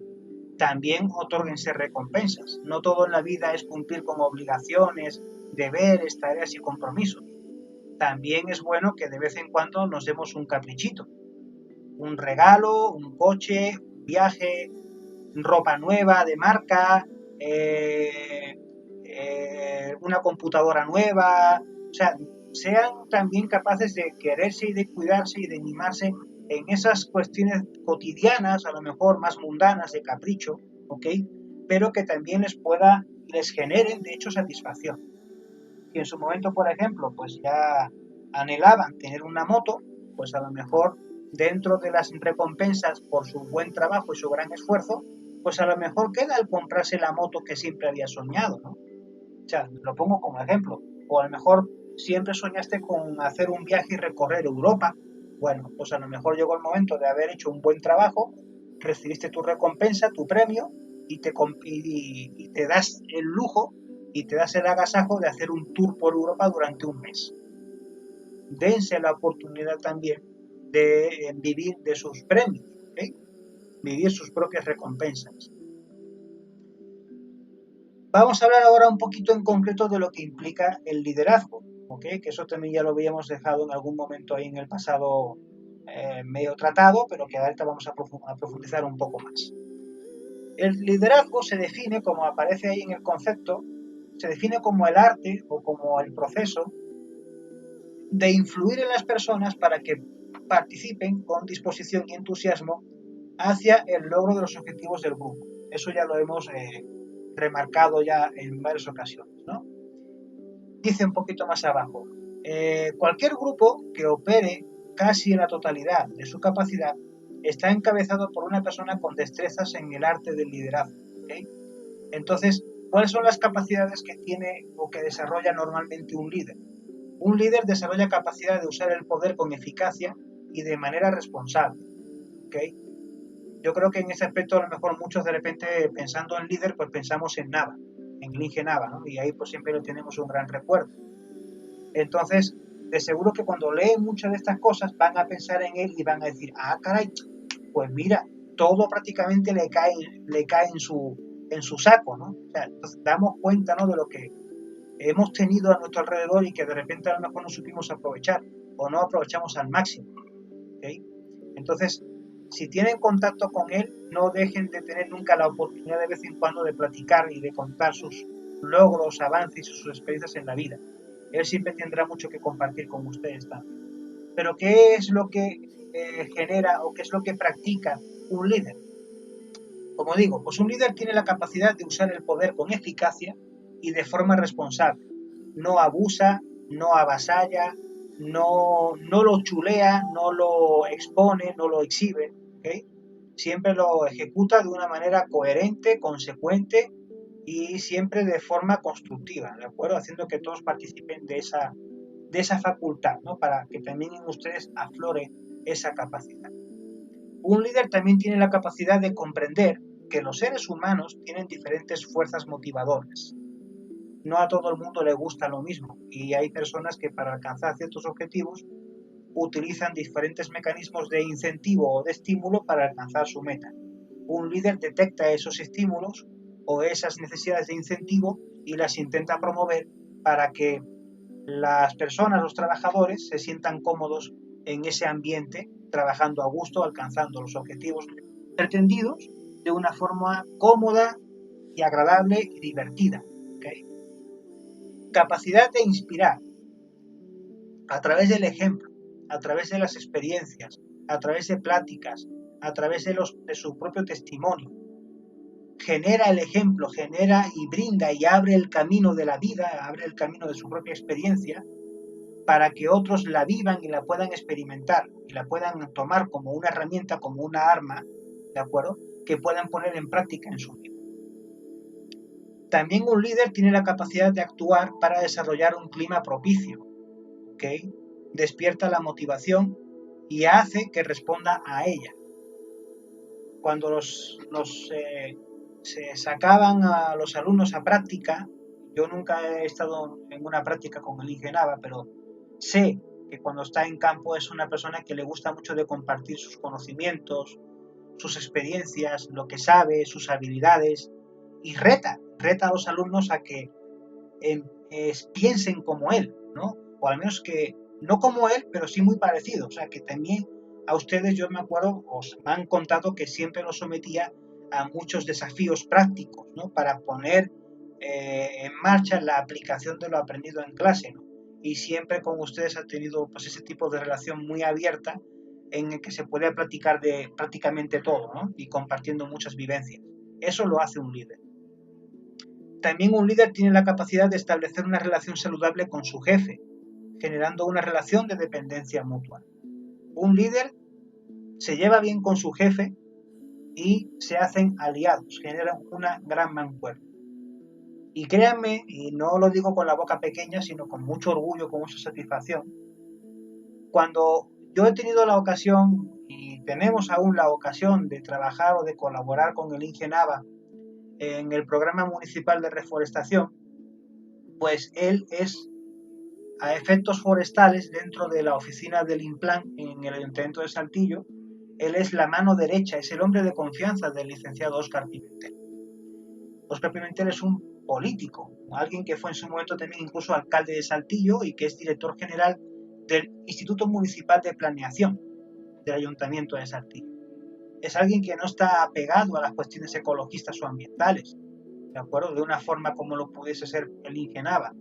también otórguense recompensas. No todo en la vida es cumplir con obligaciones, deberes, tareas y compromisos. También es bueno que de vez en cuando nos demos un caprichito, un regalo, un coche, un viaje, ropa nueva de marca, una computadora nueva. O sea, sean también capaces de quererse y de cuidarse y de mimarse en esas cuestiones cotidianas, a lo mejor más mundanas, de capricho, ¿ok? Pero que también les generen, de hecho, satisfacción. Si en su momento, por ejemplo, pues ya anhelaban tener una moto, pues a lo mejor dentro de las recompensas por su buen trabajo y su gran esfuerzo, pues a lo mejor queda el comprarse la moto que siempre había soñado, ¿no? O sea, lo pongo como ejemplo. O a lo mejor siempre soñaste con hacer un viaje y recorrer Europa. Bueno, pues a lo mejor llegó el momento de haber hecho un buen trabajo, recibiste tu recompensa, tu premio, y te das el lujo y te das el agasajo de hacer un tour por Europa durante un mes. Dense la oportunidad también de vivir de sus premios, ¿okay? Vivir sus propias recompensas. Vamos a hablar ahora un poquito en concreto de lo que implica el liderazgo, ¿okay? Que eso también ya lo habíamos dejado en algún momento ahí en el pasado medio tratado, pero que ahorita vamos a profundizar un poco más. El liderazgo se define, como aparece ahí en el concepto, se define como el arte o como el proceso de influir en las personas para que participen con disposición y entusiasmo hacia el logro de los objetivos del grupo. Eso ya lo hemos remarcado ya en varias ocasiones, ¿no? Dice un poquito más abajo, cualquier grupo que opere casi en la totalidad de su capacidad está encabezado por una persona con destrezas en el arte del liderazgo, ¿okay? Entonces, ¿cuáles son las capacidades que tiene o que desarrolla normalmente un líder? Un líder desarrolla capacidad de usar el poder con eficacia y de manera responsable, ¿okay? Yo creo que en ese aspecto a lo mejor muchos de repente pensando en líder pues pensamos en Nava, en Inge Nava, ¿no? Y ahí pues siempre le tenemos un gran recuerdo. Entonces, de seguro que cuando leen muchas de estas cosas van a pensar en él y van a decir, ah, caray, pues mira, todo prácticamente le cae en su saco, ¿no? O sea, entonces damos cuenta, ¿no? De lo que hemos tenido a nuestro alrededor y que de repente a lo mejor no supimos aprovechar o no aprovechamos al máximo, ¿okay? Entonces, si tienen contacto con él, no dejen de tener nunca la oportunidad de vez en cuando de platicar y de contar sus logros, avances y sus experiencias en la vida. Él siempre tendrá mucho que compartir con ustedes también. Pero ¿qué es lo que genera o qué es lo que practica un líder? Como digo, pues un líder tiene la capacidad de usar el poder con eficacia y de forma responsable. No abusa, no avasalla, no lo chulea, no lo expone, no lo exhibe, ¿okay? Siempre lo ejecuta de una manera coherente, consecuente y siempre de forma constructiva, ¿de acuerdo? Haciendo que todos participen de esa facultad, ¿no? Para que también en ustedes aflore esa capacidad. Un líder también tiene la capacidad de comprender que los seres humanos tienen diferentes fuerzas motivadoras. No a todo el mundo le gusta lo mismo y hay personas que para alcanzar ciertos objetivos utilizan diferentes mecanismos de incentivo o de estímulo para alcanzar su meta. Un líder detecta esos estímulos o esas necesidades de incentivo y las intenta promover para que las personas, los trabajadores, se sientan cómodos en ese ambiente, trabajando a gusto, alcanzando los objetivos pretendidos de una forma cómoda y agradable y divertida, ¿okay? Capacidad de inspirar a través del ejemplo, a través de las experiencias, a través de pláticas, a través de su propio testimonio. Genera el ejemplo, genera y brinda y abre el camino de la vida, abre el camino de su propia experiencia para que otros la vivan y la puedan experimentar y la puedan tomar como una herramienta, como una arma, ¿de acuerdo? Que puedan poner en práctica en su vida. También un líder tiene la capacidad de actuar para desarrollar un clima propicio, ¿ok? Despierta la motivación y hace que responda a ella. Cuando se sacaban a los alumnos a práctica, yo nunca he estado en una práctica con el Ingenava, pero sé que cuando está en campo es una persona que le gusta mucho de compartir sus conocimientos, sus experiencias, lo que sabe, sus habilidades, y reta a los alumnos a que piensen como él, ¿no? O al menos que no como él, pero sí muy parecido. O sea, que también a ustedes, yo me acuerdo, os me han contado que siempre los sometía a muchos desafíos prácticos, ¿no? Para poner en marcha la aplicación de lo aprendido en clase, ¿no? Y siempre con ustedes ha tenido pues ese tipo de relación muy abierta en el que se puede platicar de prácticamente todo, ¿no? Y compartiendo muchas vivencias. Eso lo hace un líder. También un líder tiene la capacidad de establecer una relación saludable con su jefe, generando una relación de dependencia mutua. Un líder se lleva bien con su jefe y se hacen aliados, generan una gran mancuerna. Y créanme, y no lo digo con la boca pequeña, sino con mucho orgullo, con mucha satisfacción, cuando yo he tenido la ocasión y tenemos aún la ocasión de trabajar o de colaborar con el Ingenava en el programa municipal de reforestación, pues él es a efectos forestales dentro de la oficina del Implan en el Ayuntamiento de Saltillo. Él es la mano derecha, es el hombre de confianza del licenciado Óscar Pimentel. Óscar Pimentel es un político, alguien que fue en su momento también incluso alcalde de Saltillo y que es director general del Instituto Municipal de Planeación del Ayuntamiento de Saltillo. Es alguien que no está apegado a las cuestiones ecologistas o ambientales, ¿de acuerdo? De una forma como lo pudiese ser el Ingenava.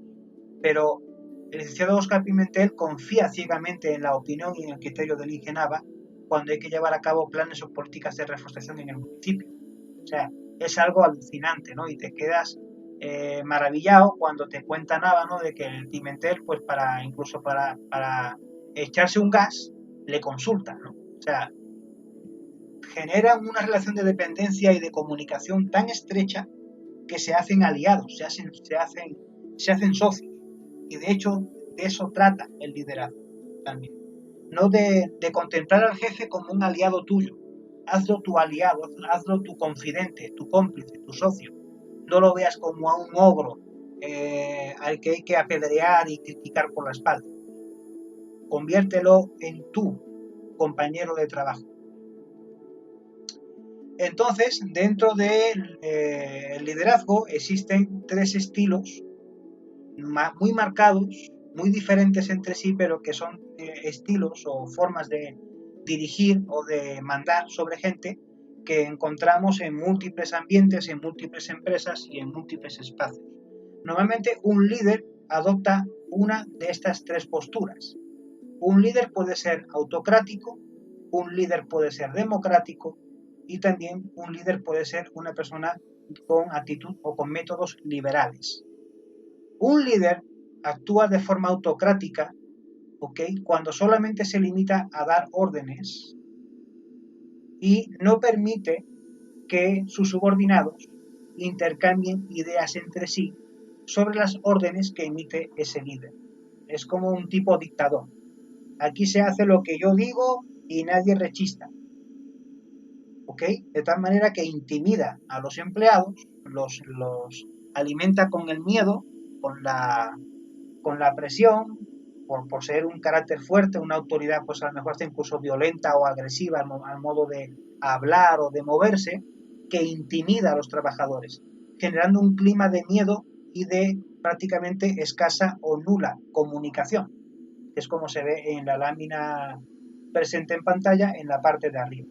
Pero el licenciado Óscar Pimentel confía ciegamente en la opinión y en el criterio del Ingenava cuando hay que llevar a cabo planes o políticas de reforestación en el municipio. O sea, es algo alucinante, ¿no? Y te quedas maravillado cuando te cuenta Nava, ¿no? De que el Pimentel, pues incluso para echarse un gas, le consulta, ¿no? O sea, generan una relación de dependencia y de comunicación tan estrecha que se hacen aliados, se hacen socios. Y de hecho, de eso trata el liderazgo también. No de contemplar al jefe como un aliado tuyo. Hazlo tu aliado, hazlo tu confidente, tu cómplice, tu socio. No lo veas como a un ogro al que hay que apedrear y criticar por la espalda. Conviértelo en tu compañero de trabajo. Entonces, dentro del liderazgo existen tres estilos muy marcados, muy diferentes entre sí, pero que son estilos o formas de dirigir o de mandar sobre gente que encontramos en múltiples ambientes, en múltiples empresas y en múltiples espacios. Normalmente un líder adopta una de estas tres posturas. Un líder puede ser autocrático, un líder puede ser democrático y también un líder puede ser una persona con actitud o con métodos liberales. Un líder actúa de forma autocrática, ¿ok? Cuando solamente se limita a dar órdenes y no permite que sus subordinados intercambien ideas entre sí sobre las órdenes que emite ese líder. Es como un tipo dictador. Aquí se hace lo que yo digo y nadie rechista. ¿Ok? De tal manera que intimida a los empleados, los alimenta con el miedo, con la presión, por ser un carácter fuerte, una autoridad pues a lo mejor está incluso violenta o agresiva al modo de hablar o de moverse, que intimida a los trabajadores, generando un clima de miedo y de prácticamente escasa o nula comunicación, que es como se ve en la lámina presente en pantalla en la parte de arriba.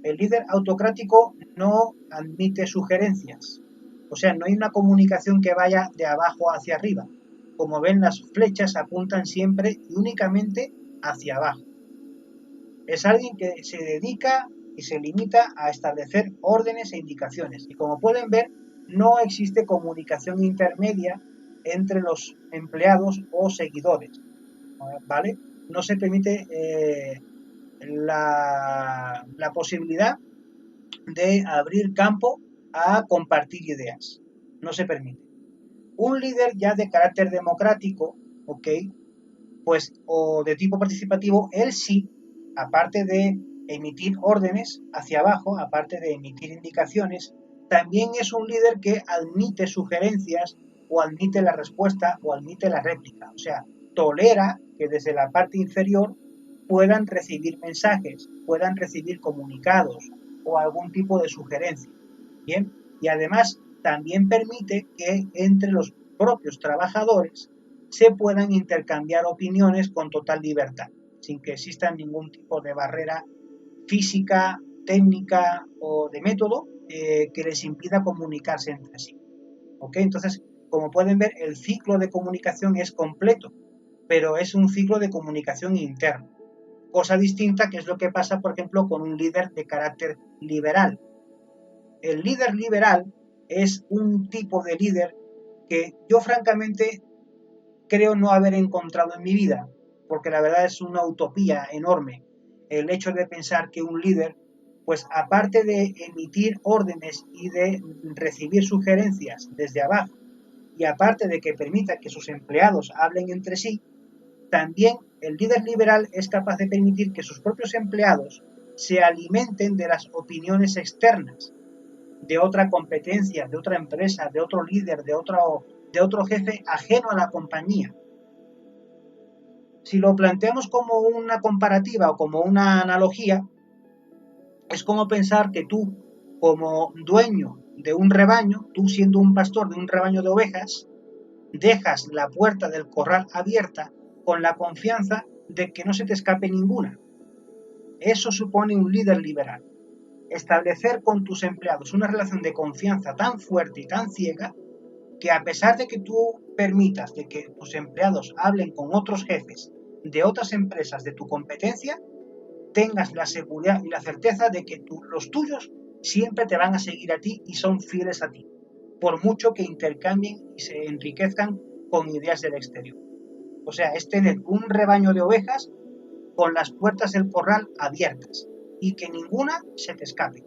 El líder autocrático no admite sugerencias, o sea, no hay una comunicación que vaya de abajo hacia arriba. Como ven, las flechas apuntan siempre y únicamente hacia abajo. Es alguien que se dedica y se limita a establecer órdenes e indicaciones. Y como pueden ver, no existe comunicación intermedia entre los empleados o seguidores, ¿vale? No se permite la posibilidad de abrir campo a compartir ideas. no se permite. Un líder ya de carácter democrático, ¿ok? Pues, o de tipo participativo, él sí, aparte de emitir órdenes hacia abajo, aparte de emitir indicaciones, también es un líder que admite sugerencias o admite la respuesta o admite la réplica. O sea, tolera que desde la parte inferior puedan recibir mensajes, puedan recibir comunicados o algún tipo de sugerencia. Bien, y además también permite que entre los propios trabajadores se puedan intercambiar opiniones con total libertad, sin que exista ningún tipo de barrera física, técnica o de método que les impida comunicarse entre sí. ¿Ok? Entonces, como pueden ver, el ciclo de comunicación es completo, pero es un ciclo de comunicación interno. Cosa distinta que es lo que pasa, por ejemplo, con un líder de carácter liberal. El líder liberal es un tipo de líder que yo francamente creo no haber encontrado en mi vida, porque la verdad es una utopía enorme el hecho de pensar que un líder, pues aparte de emitir órdenes y de recibir sugerencias desde abajo, y aparte de que permita que sus empleados hablen entre sí, también el líder liberal es capaz de permitir que sus propios empleados se alimenten de las opiniones externas, de otra competencia, de otra empresa, de otro líder, de otro jefe ajeno a la compañía. Si lo planteamos como una comparativa o como una analogía, es como pensar que tú, como dueño de un rebaño, tú siendo un pastor de un rebaño de ovejas, dejas la puerta del corral abierta con la confianza de que no se te escape ninguna. Eso supone un líder liberal. Establecer con tus empleados una relación de confianza tan fuerte y tan ciega que a pesar de que tú permitas de que tus empleados hablen con otros jefes de otras empresas de tu competencia, tengas la seguridad y la certeza de que los tuyos siempre te van a seguir a ti y son fieles a ti, por mucho que intercambien y se enriquezcan con ideas del exterior. O sea, es tener un rebaño de ovejas con las puertas del corral abiertas y que ninguna se te escape,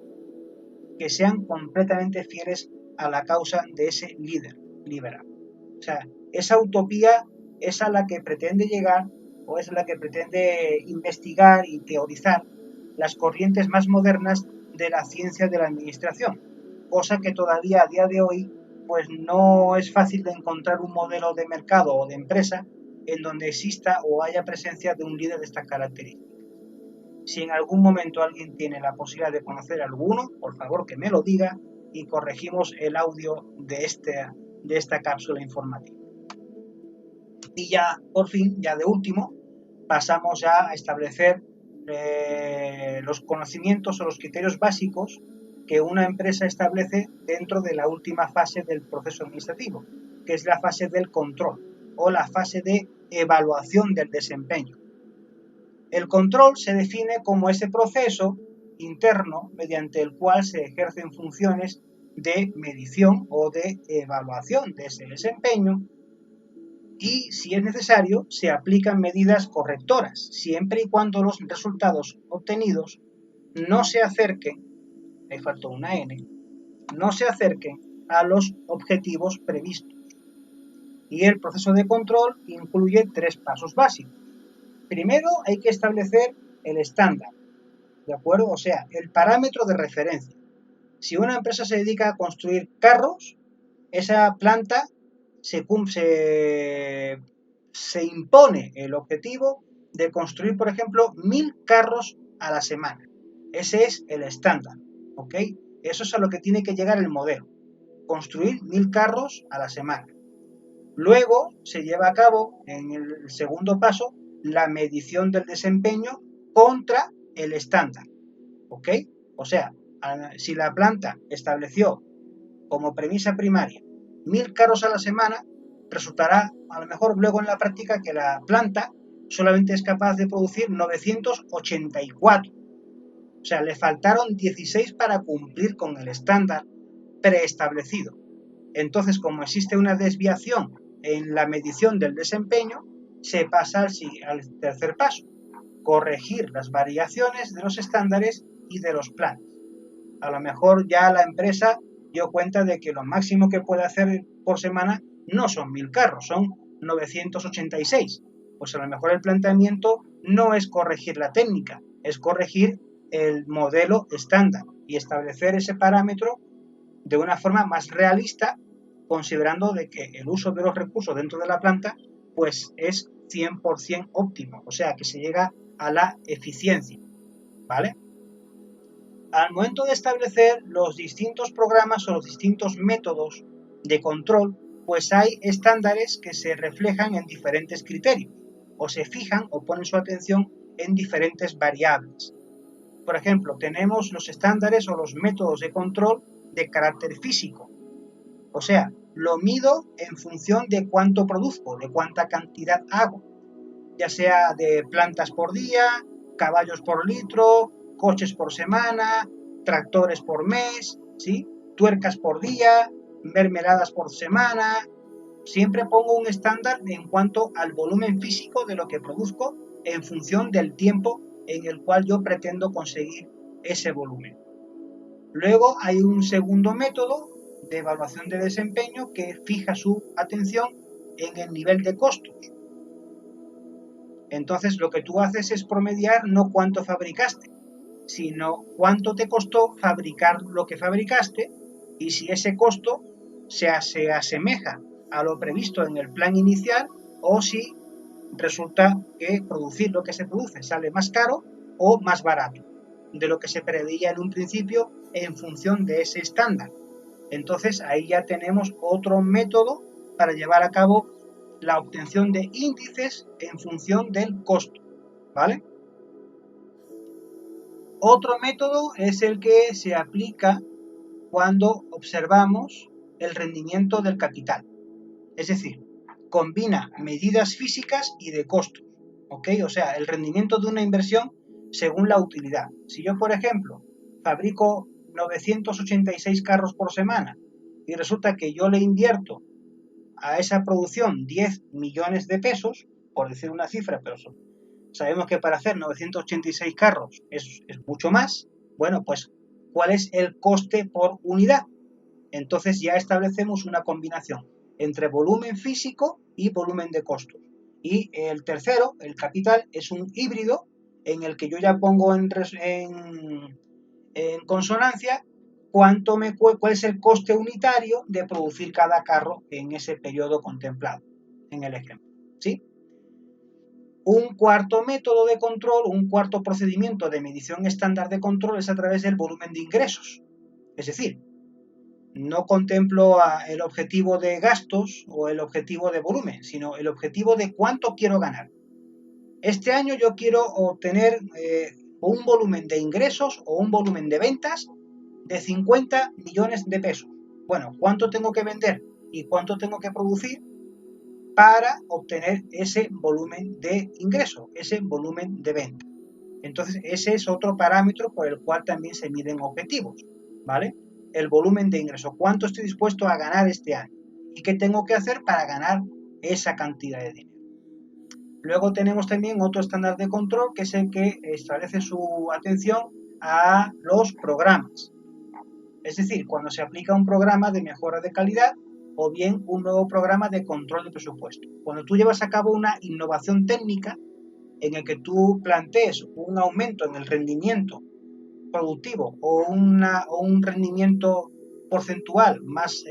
que sean completamente fieles a la causa de ese líder liberal. O sea, esa utopía es a la que pretende llegar o es la que pretende investigar y teorizar las corrientes más modernas de la ciencia de la administración, cosa que todavía a día de hoy pues no es fácil de encontrar un modelo de mercado o de empresa en donde exista o haya presencia de un líder de estas características. Si en algún momento alguien tiene la posibilidad de conocer alguno, por favor que me lo diga y corregimos el audio de esta cápsula informativa. Y ya, por fin, ya de último, pasamos ya a establecer los conocimientos o los criterios básicos que una empresa establece dentro de la última fase del proceso administrativo, que es la fase del control o la fase de evaluación del desempeño. El control se define como ese proceso interno mediante el cual se ejercen funciones de medición o de evaluación de ese desempeño y, si es necesario, se aplican medidas correctoras, siempre y cuando los resultados obtenidos no se acerquen, me faltó una N, no se acerquen a los objetivos previstos. Y el proceso de control incluye 3 pasos básicos. Primero hay que establecer el estándar, ¿de acuerdo? O sea, el parámetro de referencia. Si una empresa se dedica a construir carros, esa planta se impone el objetivo de construir, por ejemplo, 1000 carros a la semana. Ese es el estándar, ¿ok? Eso es a lo que tiene que llegar el modelo. Construir 1000 carros a la semana. Luego se lleva a cabo, en el segundo paso, la medición del desempeño contra el estándar, ¿ok? O sea, si la planta estableció como premisa primaria 1000 carros a la semana, resultará a lo mejor luego en la práctica que la planta solamente es capaz de producir 984. O sea, le faltaron 16 para cumplir con el estándar preestablecido. Entonces, como existe una desviación en la medición del desempeño, se pasa al tercer paso, corregir las variaciones de los estándares y de los planes. A lo mejor ya la empresa dio cuenta de que lo máximo que puede hacer por semana no son 1000 carros, son 986. Pues a lo mejor el planteamiento no es corregir la técnica, es corregir el modelo estándar y establecer ese parámetro de una forma más realista, considerando de que el uso de los recursos dentro de la planta pues es 100% óptimo, o sea que se llega a la eficiencia, ¿vale? Al momento de establecer los distintos programas o los distintos métodos de control, pues hay estándares que se reflejan en diferentes criterios, o se fijan o ponen su atención en diferentes variables. Por ejemplo, tenemos los estándares o los métodos de control de carácter físico, o sea, lo mido en función de cuánto produzco, de cuánta cantidad hago, ya sea de plantas por día, caballos por litro, coches por semana, tractores por mes, ¿sí? Tuercas por día, mermeladas por semana. Siempre pongo un estándar en cuanto al volumen físico de lo que produzco en función del tiempo en el cual yo pretendo conseguir ese volumen. Luego hay un segundo método de evaluación de desempeño que fija su atención en el nivel de costos. Entonces lo que tú haces es promediar no cuánto fabricaste, sino cuánto te costó fabricar lo que fabricaste y si ese costo se asemeja a lo previsto en el plan inicial o si resulta que producir lo que se produce sale más caro o más barato de lo que se preveía en un principio en función de ese estándar. Entonces ahí ya tenemos otro método para llevar a cabo la obtención de índices en función del costo, ¿vale? Otro método es el que se aplica cuando observamos el rendimiento del capital, es decir, combina medidas físicas y de costos, ¿ok? O sea, el rendimiento de una inversión según la utilidad. Si yo, por ejemplo, fabrico 986 carros por semana y resulta que yo le invierto a esa producción 10 millones de pesos, por decir una cifra, pero sabemos que para hacer 986 carros es mucho más, bueno, pues, ¿cuál es el coste por unidad? Entonces ya establecemos una combinación entre volumen físico y volumen de costos. Y el tercero, el capital, es un híbrido en el que yo ya pongo en consonancia cuál es el coste unitario de producir cada carro en ese periodo contemplado, en el ejemplo, ¿sí? Un cuarto método de control, un cuarto procedimiento de medición estándar de control es a través del volumen de ingresos. Es decir, no contemplo el objetivo de gastos o el objetivo de volumen, sino el objetivo de cuánto quiero ganar. Este año yo quiero obtener un volumen de ingresos o un volumen de ventas de 50 millones de pesos. Bueno, ¿cuánto tengo que vender y cuánto tengo que producir para obtener ese volumen de ingreso, ese volumen de venta? Entonces, ese es otro parámetro por el cual también se miden objetivos, ¿vale? El volumen de ingreso, cuánto estoy dispuesto a ganar este año y qué tengo que hacer para ganar esa cantidad de dinero. Luego tenemos también otro estándar de control que es el que establece su atención a los programas. Es decir, cuando se aplica un programa de mejora de calidad o bien un nuevo programa de control de presupuesto. Cuando tú llevas a cabo una innovación técnica en el que tú plantees un aumento en el rendimiento productivo o un rendimiento porcentual más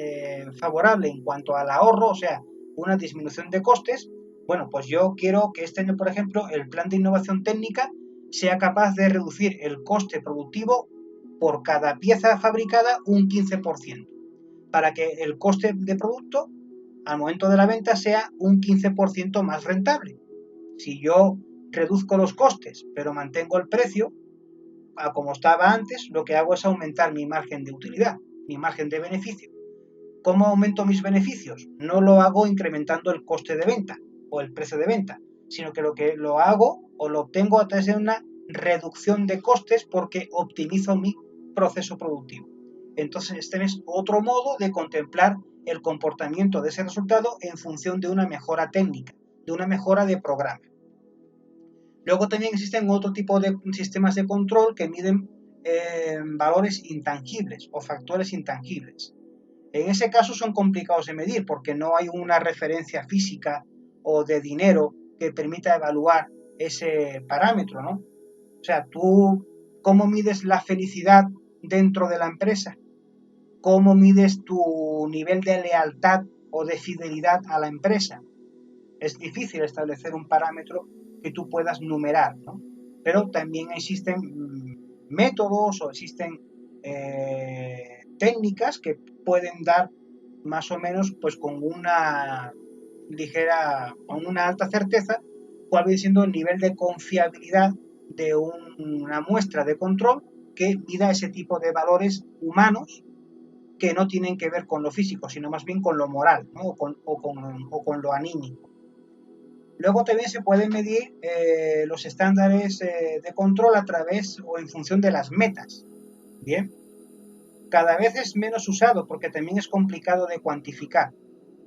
favorable en cuanto al ahorro, o sea, una disminución de costes, bueno, pues yo quiero que este año, por ejemplo, el plan de innovación técnica sea capaz de reducir el coste productivo por cada pieza fabricada un 15%, para que el coste de producto al momento de la venta sea un 15% más rentable. Si yo reduzco los costes, pero mantengo el precio a como estaba antes, lo que hago es aumentar mi margen de utilidad, mi margen de beneficio. ¿Cómo aumento mis beneficios? No lo hago incrementando el coste de venta o el precio de venta, sino que lo hago o lo obtengo a través de una reducción de costes porque optimizo mi proceso productivo. Entonces, este es otro modo de contemplar el comportamiento de ese resultado en función de una mejora técnica, de una mejora de programa. Luego también existen otro tipo de sistemas de control que miden valores intangibles o factores intangibles. En ese caso son complicados de medir porque no hay una referencia física o de dinero que permita evaluar ese parámetro, ¿no? O sea, tú, ¿cómo mides la felicidad dentro de la empresa? ¿Cómo mides tu nivel de lealtad o de fidelidad a la empresa? Es difícil establecer un parámetro que tú puedas numerar, ¿no? Pero también existen métodos o existen técnicas que pueden dar más o menos pues con una ligera, con una alta certeza cuál viene siendo el nivel de confiabilidad de una muestra de control que mida ese tipo de valores humanos que no tienen que ver con lo físico, sino más bien con lo moral, ¿no? o con lo anímico. Luego también se pueden medir los estándares de control a través o en función de las metas. Bien, cada vez es menos usado porque también es complicado de cuantificar.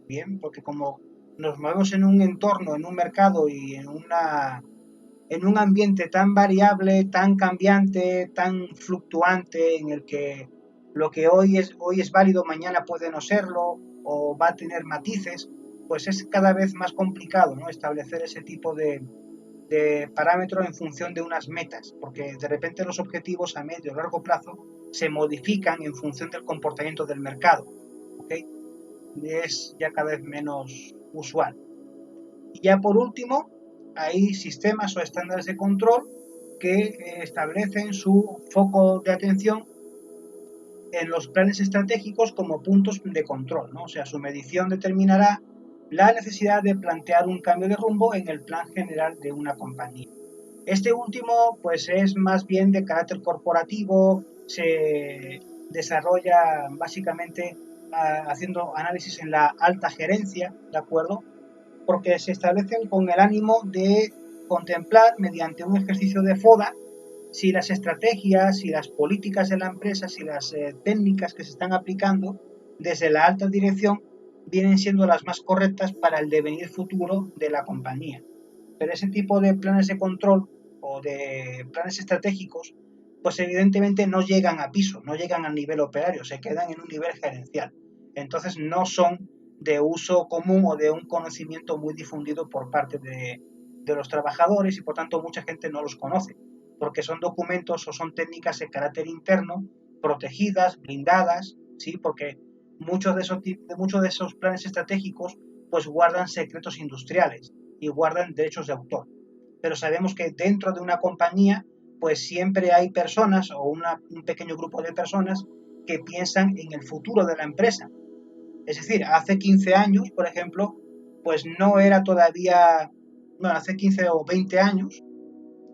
Bien, porque como nos movemos en un entorno, en un mercado y en un ambiente tan variable, tan cambiante, tan fluctuante, en el que lo que hoy es válido, mañana puede no serlo, o va a tener matices, pues es cada vez más complicado, ¿no? Establecer ese tipo de parámetro en función de unas metas, porque de repente los objetivos a medio o largo plazo se modifican en función del comportamiento del mercado, ¿ok? Y es ya cada vez menos usual. Y ya por último, hay sistemas o estándares de control que establecen su foco de atención en los planes estratégicos como puntos de control, ¿no? O sea, su medición determinará la necesidad de plantear un cambio de rumbo en el plan general de una compañía. Este último, pues, es más bien de carácter corporativo, se desarrolla básicamente haciendo análisis en la alta gerencia, ¿de acuerdo? Porque se establecen con el ánimo de contemplar mediante un ejercicio de FODA si las estrategias, si las políticas de la empresa, si las técnicas que se están aplicando desde la alta dirección vienen siendo las más correctas para el devenir futuro de la compañía. Pero ese tipo de planes de control o de planes estratégicos, pues evidentemente no llegan a piso, no llegan al nivel operario, se quedan en un nivel gerencial. Entonces no son de uso común o de un conocimiento muy difundido por parte de los trabajadores y por tanto mucha gente no los conoce, porque son documentos o son técnicas de carácter interno, protegidas, blindadas, ¿sí? Porque muchos de esos planes estratégicos pues guardan secretos industriales y guardan derechos de autor. Pero sabemos que dentro de una compañía pues siempre hay personas o un pequeño grupo de personas que piensan en el futuro de la empresa. Es decir, hace 15 años, por ejemplo, pues no era todavía, bueno, hace 15 o 20 años,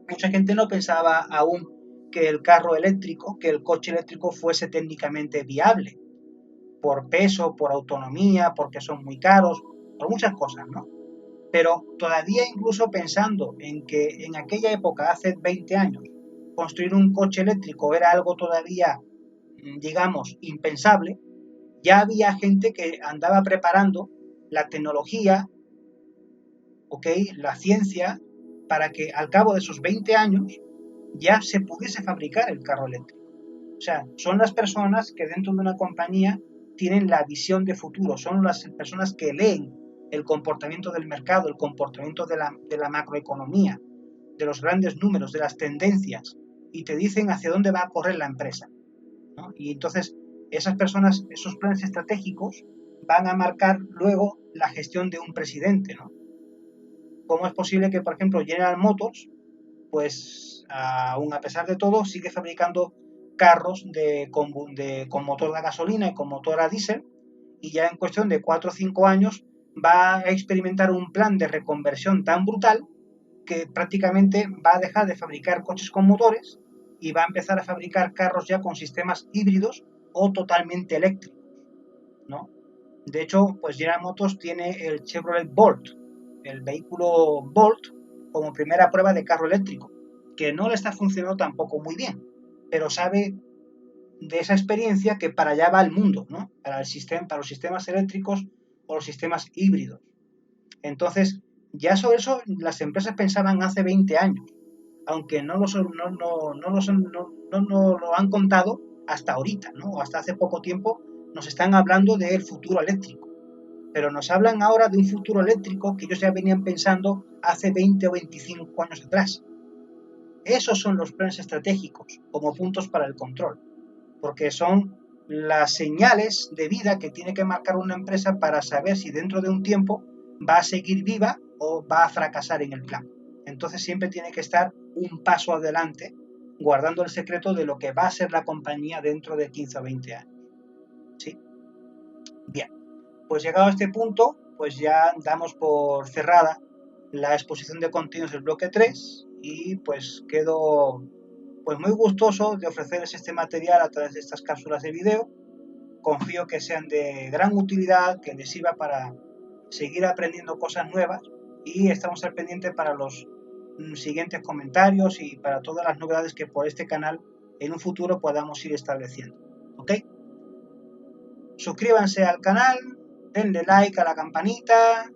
mucha gente no pensaba aún que el carro eléctrico, que el coche eléctrico fuese técnicamente viable, por peso, por autonomía, porque son muy caros, por muchas cosas, ¿no? Pero todavía incluso pensando en que en aquella época, hace 20 años, construir un coche eléctrico era algo todavía, digamos, impensable, ya había gente que andaba preparando la tecnología, ¿ok? La ciencia, para que al cabo de esos 20 años ya se pudiese fabricar el carro eléctrico. O sea, son las personas que dentro de una compañía tienen la visión de futuro, son las personas que leen el comportamiento del mercado, el comportamiento de la macroeconomía, de los grandes números, de las tendencias, y te dicen hacia dónde va a correr la empresa, ¿no? Y entonces esas personas, esos planes estratégicos van a marcar luego la gestión de un presidente, ¿no? ¿Cómo es posible que, por ejemplo, General Motors, pues aún a pesar de todo, sigue fabricando carros con motor a gasolina y con motor a diésel, y ya en cuestión de 4 o 5 años va a experimentar un plan de reconversión tan brutal que prácticamente va a dejar de fabricar coches con motores y va a empezar a fabricar carros ya con sistemas híbridos o totalmente eléctricos, ¿no? De hecho, pues General Motors tiene el Chevrolet Bolt, el vehículo Bolt, como primera prueba de carro eléctrico, que no le está funcionando tampoco muy bien, pero sabe de esa experiencia que para allá va el mundo, ¿no? Para los sistemas eléctricos o los sistemas híbridos. Entonces, ya sobre eso las empresas pensaban hace 20 años. aunque no lo han contado hasta ahorita, ¿no? O hasta hace poco tiempo nos están hablando del futuro eléctrico, pero nos hablan ahora de un futuro eléctrico que ellos ya venían pensando hace 20 o 25 años atrás. Esos son los planes estratégicos como puntos para el control, porque son las señales de vida que tiene que marcar una empresa para saber si dentro de un tiempo va a seguir viva o va a fracasar en el plan. Entonces siempre tiene que estar un paso adelante, guardando el secreto de lo que va a ser la compañía dentro de 15 o 20 años. ¿Sí? Bien, pues llegado a este punto, pues ya damos por cerrada la exposición de contenidos del bloque 3 y pues quedo pues muy gustoso de ofrecerles este material a través de estas cápsulas de video. Confío que sean de gran utilidad, que les sirva para seguir aprendiendo cosas nuevas y estamos al pendiente para los siguientes comentarios y para todas las novedades que por este canal en un futuro podamos ir estableciendo. ¿Ok? Suscríbanse al canal, denle like a la campanita.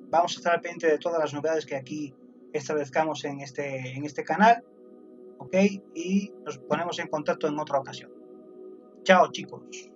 Vamos a estar al pendiente de todas las novedades que aquí establezcamos en este canal. ¿Ok? Y nos ponemos en contacto en otra ocasión. Chao, chicos.